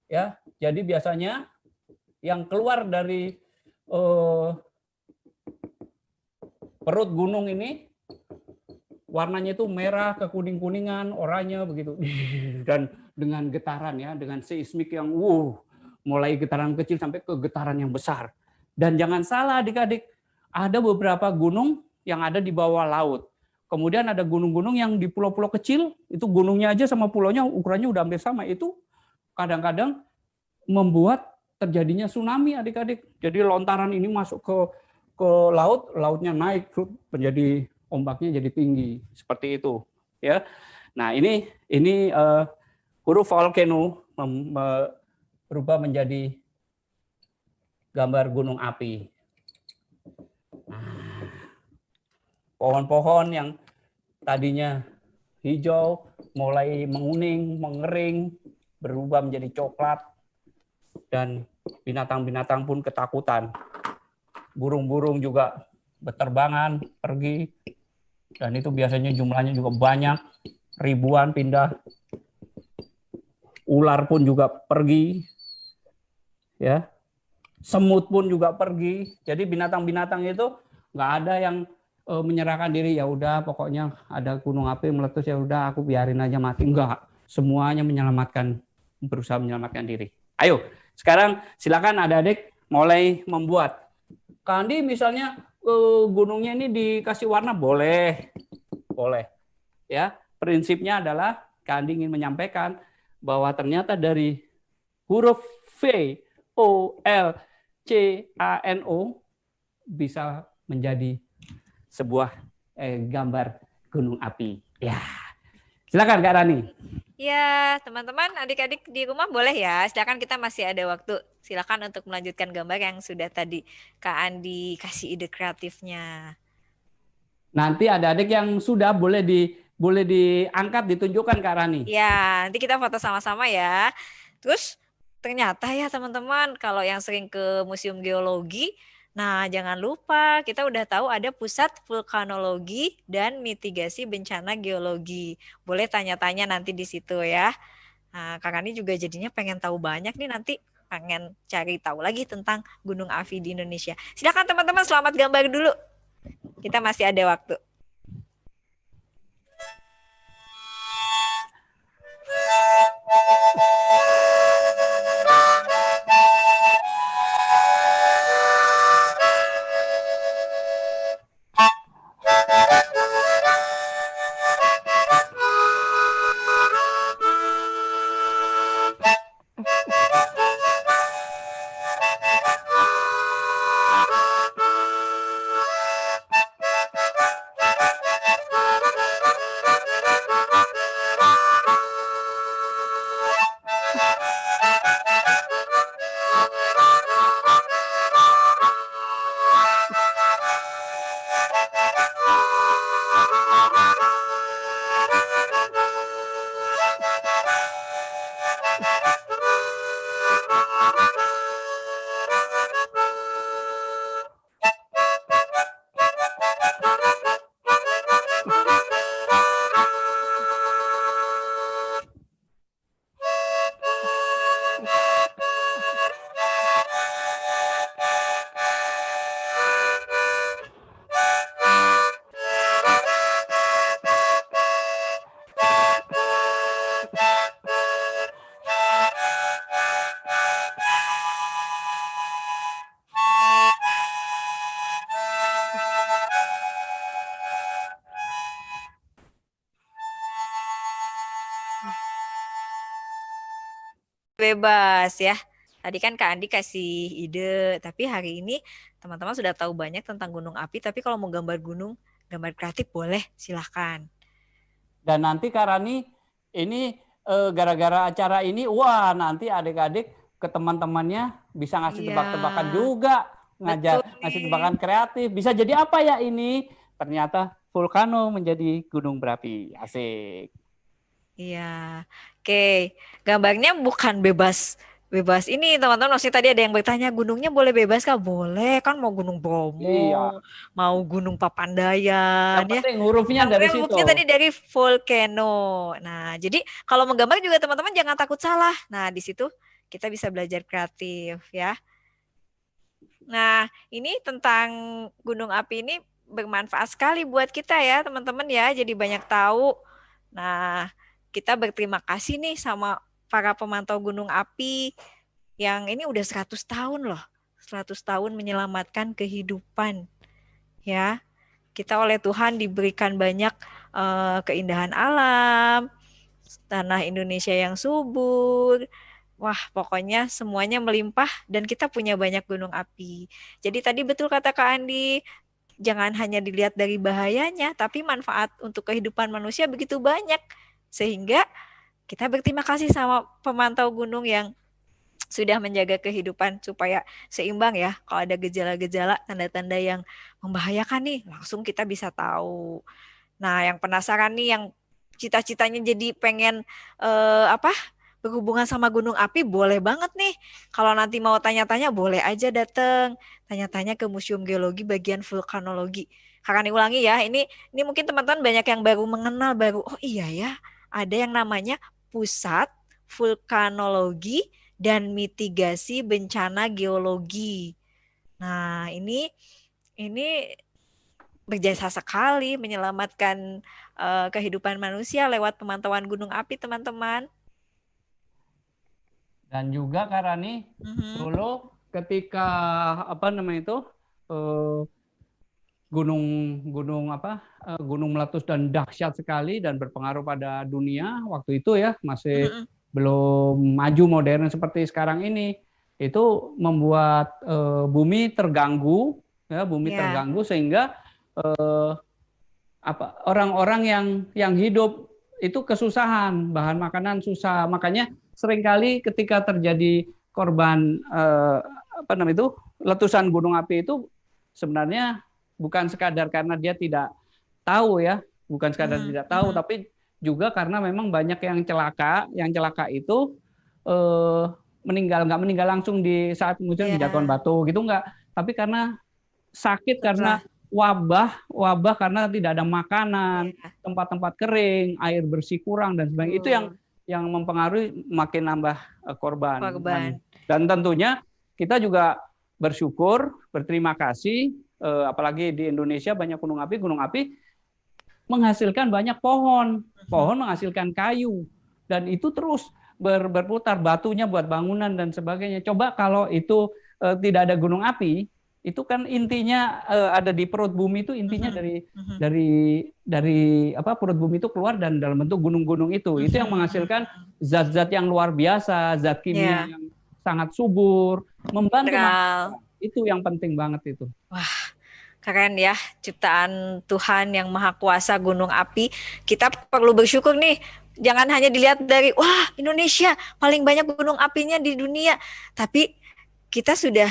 Ya, jadi biasanya yang keluar dari perut gunung ini warnanya itu merah ke kuning-kuningan, oranye begitu. Dan dengan getaran ya, dengan seismik yang mulai getaran kecil sampai ke getaran yang besar. Dan jangan salah adik-adik, ada beberapa gunung yang ada di bawah laut. Kemudian ada gunung-gunung yang di pulau-pulau kecil, itu gunungnya aja sama pulaunya ukurannya udah hampir sama. Itu kadang-kadang membuat terjadinya tsunami adik-adik. Jadi lontaran ini masuk ke laut, lautnya naik menjadi ombaknya jadi tinggi seperti itu ya. Nah, ini huruf volcano berubah menjadi gambar gunung api. Nah, pohon-pohon yang tadinya hijau mulai menguning, mengering, berubah menjadi coklat. Dan binatang-binatang pun ketakutan. Burung-burung juga berterbangan, pergi. Dan itu biasanya jumlahnya juga banyak, ribuan pindah. Ular pun juga pergi. Ya. Semut pun juga pergi. Jadi binatang-binatang itu nggak ada yang menyerahkan diri, ya udah pokoknya ada gunung api meletus, ya udah aku biarin aja mati. Enggak. Semuanya berusaha menyelamatkan diri. Ayo, sekarang silakan adik-adik mulai membuat. Kandi misalnya gunungnya ini dikasih warna, boleh. Ya, prinsipnya adalah Kandi ingin menyampaikan bahwa ternyata dari huruf V, O, L, C, A, N, O bisa menjadi sebuah gambar gunung api. Ya, silakan Kak Rani. Ya, teman-teman, adik-adik di rumah boleh ya. Silakan, kita masih ada waktu. Silakan untuk melanjutkan gambar yang sudah tadi Kak Andi kasih ide kreatifnya. Nanti adik-adik yang sudah boleh diangkat, ditunjukkan Kak Rani. Ya, nanti kita foto sama-sama ya. Terus ternyata ya teman-teman, kalau yang sering ke Museum Geologi, nah jangan lupa kita udah tahu ada Pusat Vulkanologi dan Mitigasi Bencana Geologi. Boleh tanya-tanya nanti di situ ya. Nah, Kak Rani juga jadinya pengen tahu banyak nih nanti, pengen cari tahu lagi tentang gunung api di Indonesia. Silakan teman-teman, selamat gambar dulu. Kita masih ada waktu. Bebas ya. Tadi kan Kak Andi kasih ide, tapi hari ini teman-teman sudah tahu banyak tentang gunung api, tapi kalau mau gambar gunung, gambar kreatif boleh, silahkan. Dan nanti Kak Rani, ini gara-gara acara ini, wah nanti adik-adik ke teman-temannya bisa ngasih Iya, tebak-tebakan juga, betul ngasih nih. tebakan kreatif. Bisa jadi apa ya ini? Ternyata vulkano menjadi gunung berapi. Asik. Iya. Oke, gambarnya bukan bebas bebas ini teman-teman. Maksudnya tadi ada yang bertanya gunungnya boleh bebas kah? Boleh, kan mau Gunung Iya. Bromo, mau Gunung Papandayan Yang ya. penting hurufnya dari Gambarnya situ. buktinya tadi dari volcano. Nah, jadi kalau menggambar juga teman-teman jangan takut salah. Nah, di situ kita bisa belajar kreatif ya. Nah, ini tentang gunung api ini bermanfaat sekali buat kita ya, teman-teman ya. Jadi banyak tahu. Nah, kita berterima kasih nih sama para pemantau gunung api yang ini udah 100 tahun loh. 100 tahun menyelamatkan kehidupan ya. Kita oleh Tuhan diberikan banyak keindahan alam, tanah Indonesia yang subur. Wah, pokoknya semuanya melimpah dan kita punya banyak gunung api. Jadi tadi betul kata Kak Andi, jangan hanya dilihat dari bahayanya, tapi manfaat untuk kehidupan manusia begitu banyak. Sehingga kita berterima kasih sama pemantau gunung yang sudah menjaga kehidupan supaya seimbang ya. Kalau ada gejala-gejala, tanda-tanda yang membahayakan nih, langsung kita bisa tahu. Nah, yang penasaran nih, yang cita-citanya jadi pengen apa? Berhubungan sama gunung api, boleh banget nih. Kalau nanti mau tanya-tanya, boleh aja datang. Tanya-tanya ke Museum Geologi bagian vulkanologi. Karena diulangi ya, ini mungkin teman-teman banyak yang baru mengenal, baru, oh iya ya, ada yang namanya Pusat Vulkanologi dan Mitigasi Bencana Geologi. Nah, ini berjasa sekali menyelamatkan kehidupan manusia lewat pemantauan gunung api, teman-teman. Dan juga Kak Rani, dulu ketika apa namanya itu gunung meletus dan dahsyat sekali dan berpengaruh pada dunia waktu itu ya, masih belum maju modern seperti sekarang ini. Itu membuat bumi terganggu ya, terganggu sehingga orang-orang yang hidup itu kesusahan, bahan makanan susah. Makanya seringkali ketika terjadi korban letusan gunung api itu sebenarnya bukan sekadar karena dia tidak tahu ya, bukan sekadar tidak tahu, tapi juga karena memang banyak yang celaka itu nggak meninggal langsung di saat kemudian jatuhan batu gitu nggak, tapi karena sakit, karena wabah karena tidak ada makanan, tempat-tempat kering, air bersih kurang dan sebagainya. Itu yang mempengaruhi makin nambah korban. Korban. Dan tentunya kita juga bersyukur, berterima kasih, apalagi di Indonesia banyak gunung api menghasilkan banyak pohon menghasilkan kayu, dan itu terus berputar, batunya buat bangunan dan sebagainya. Coba kalau itu tidak ada gunung api, itu kan intinya ada di perut bumi, itu intinya dari apa, perut bumi itu keluar dan dalam bentuk gunung-gunung itu yang menghasilkan zat-zat yang luar biasa, zat kimia yang sangat subur, membantu manusia. Itu yang penting banget itu. Wah, keren ya, ciptaan Tuhan yang Maha Kuasa, gunung api. Kita perlu bersyukur nih. Jangan hanya dilihat dari, wah, Indonesia paling banyak gunung apinya di dunia, tapi kita sudah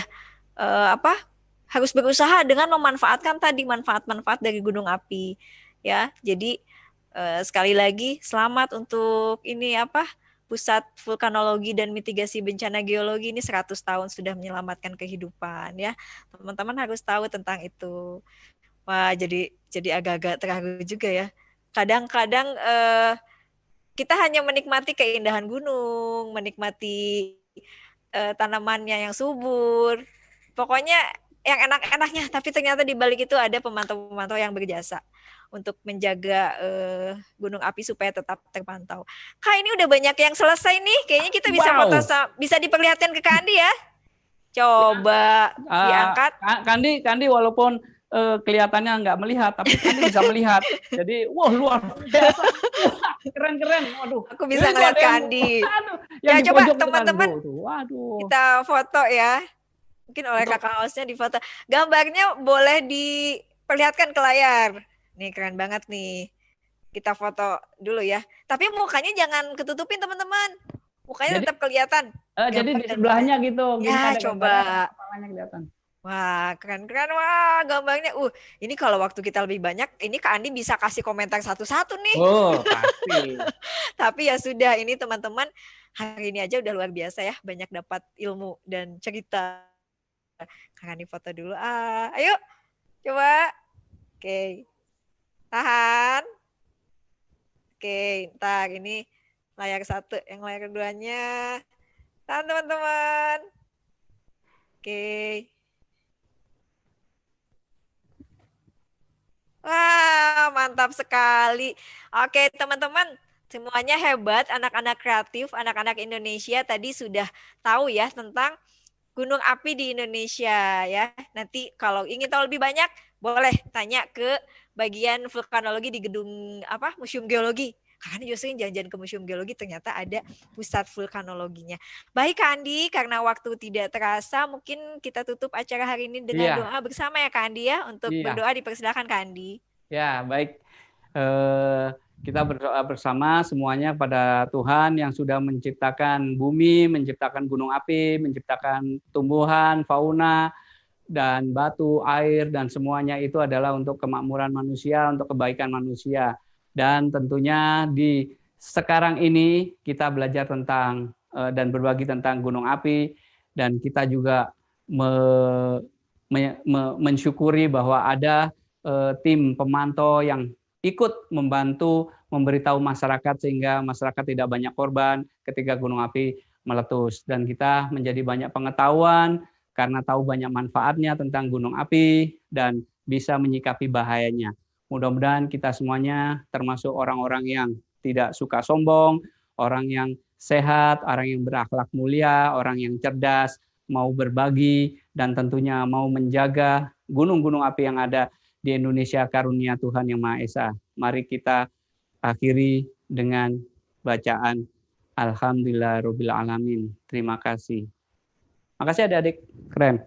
harus berusaha dengan memanfaatkan tadi manfaat-manfaat dari gunung api, ya. Jadi sekali lagi selamat untuk ini Pusat Vulkanologi dan Mitigasi Bencana Geologi, ini 100 tahun sudah menyelamatkan kehidupan, ya. Teman-teman harus tahu tentang itu. Wah, jadi agak-agak terharu juga ya. Kadang-kadang kita hanya menikmati keindahan gunung, menikmati tanamannya yang subur, pokoknya yang enak-enaknya, tapi ternyata di balik itu ada pemantau-pemantau yang berjasa untuk menjaga gunung api supaya tetap terpantau. Kak, ini udah banyak yang selesai nih, kayaknya kita bisa foto, bisa diperlihatkan ke Kandi ya. Coba diangkat. Kandi walaupun kelihatannya nggak melihat, tapi Kandi bisa melihat. Jadi, wah, luar biasa. Keren. Waduh. Aku bisa ngeliat Kandi. Ya, coba teman-teman kita foto ya. Mungkin oleh kakak hostnya di foto. Gambarnya boleh diperlihatkan ke layar. Nih, keren banget nih. Kita foto dulu ya. Tapi mukanya jangan ketutupin, teman-teman. Mukanya tetap kelihatan. Jadi di sebelahnya gitu. Ya, coba. Kepalanya kelihatan. Wah, keren. Wah, gambarnya. Ini kalau waktu kita lebih banyak, ini Kak Andi bisa kasih komentar satu-satu nih. Oh, pasti. Tapi ya sudah, ini teman-teman hari ini aja udah luar biasa ya. Banyak dapat ilmu dan cerita. Kak Andi foto dulu. Ayo, coba. Oke. Tahan. Oke, ntar ini layar 1. Yang layar 2-nya. Tahan, teman-teman. Oke. Wah, mantap sekali. Oke, teman-teman, semuanya hebat, anak-anak kreatif, anak-anak Indonesia tadi sudah tahu ya tentang gunung api di Indonesia ya. Nanti kalau ingin tahu lebih banyak, boleh tanya ke bagian vulkanologi di gedung Museum Geologi. Karena justru jalan-jalan ke Museum Geologi ternyata ada pusat vulkanologinya. Baik Kak Andi, karena waktu tidak terasa, mungkin kita tutup acara hari ini dengan doa bersama ya Kak Andi ya. Untuk berdoa dipersilakan Kak Andi. Ya, baik. Kita berdoa bersama semuanya pada Tuhan yang sudah menciptakan bumi, menciptakan gunung api, menciptakan tumbuhan, fauna, dan batu, air, dan semuanya itu adalah untuk kemakmuran manusia, untuk kebaikan manusia. Dan tentunya di sekarang ini kita belajar tentang dan berbagi tentang gunung api, dan kita juga mensyukuri bahwa ada tim pemantau yang ikut membantu memberitahu masyarakat sehingga masyarakat tidak banyak korban ketika gunung api meletus. Dan kita menjadi banyak pengetahuan karena tahu banyak manfaatnya tentang gunung api dan bisa menyikapi bahayanya. Mudah-mudahan kita semuanya termasuk orang-orang yang tidak suka sombong, orang yang sehat, orang yang berakhlak mulia, orang yang cerdas, mau berbagi, dan tentunya mau menjaga gunung-gunung api yang ada di Indonesia, karunia Tuhan Yang Maha Esa. Mari kita akhiri dengan bacaan Alhamdulillahirabbil alamin. Terima kasih. Makasih adik-adik. Keren.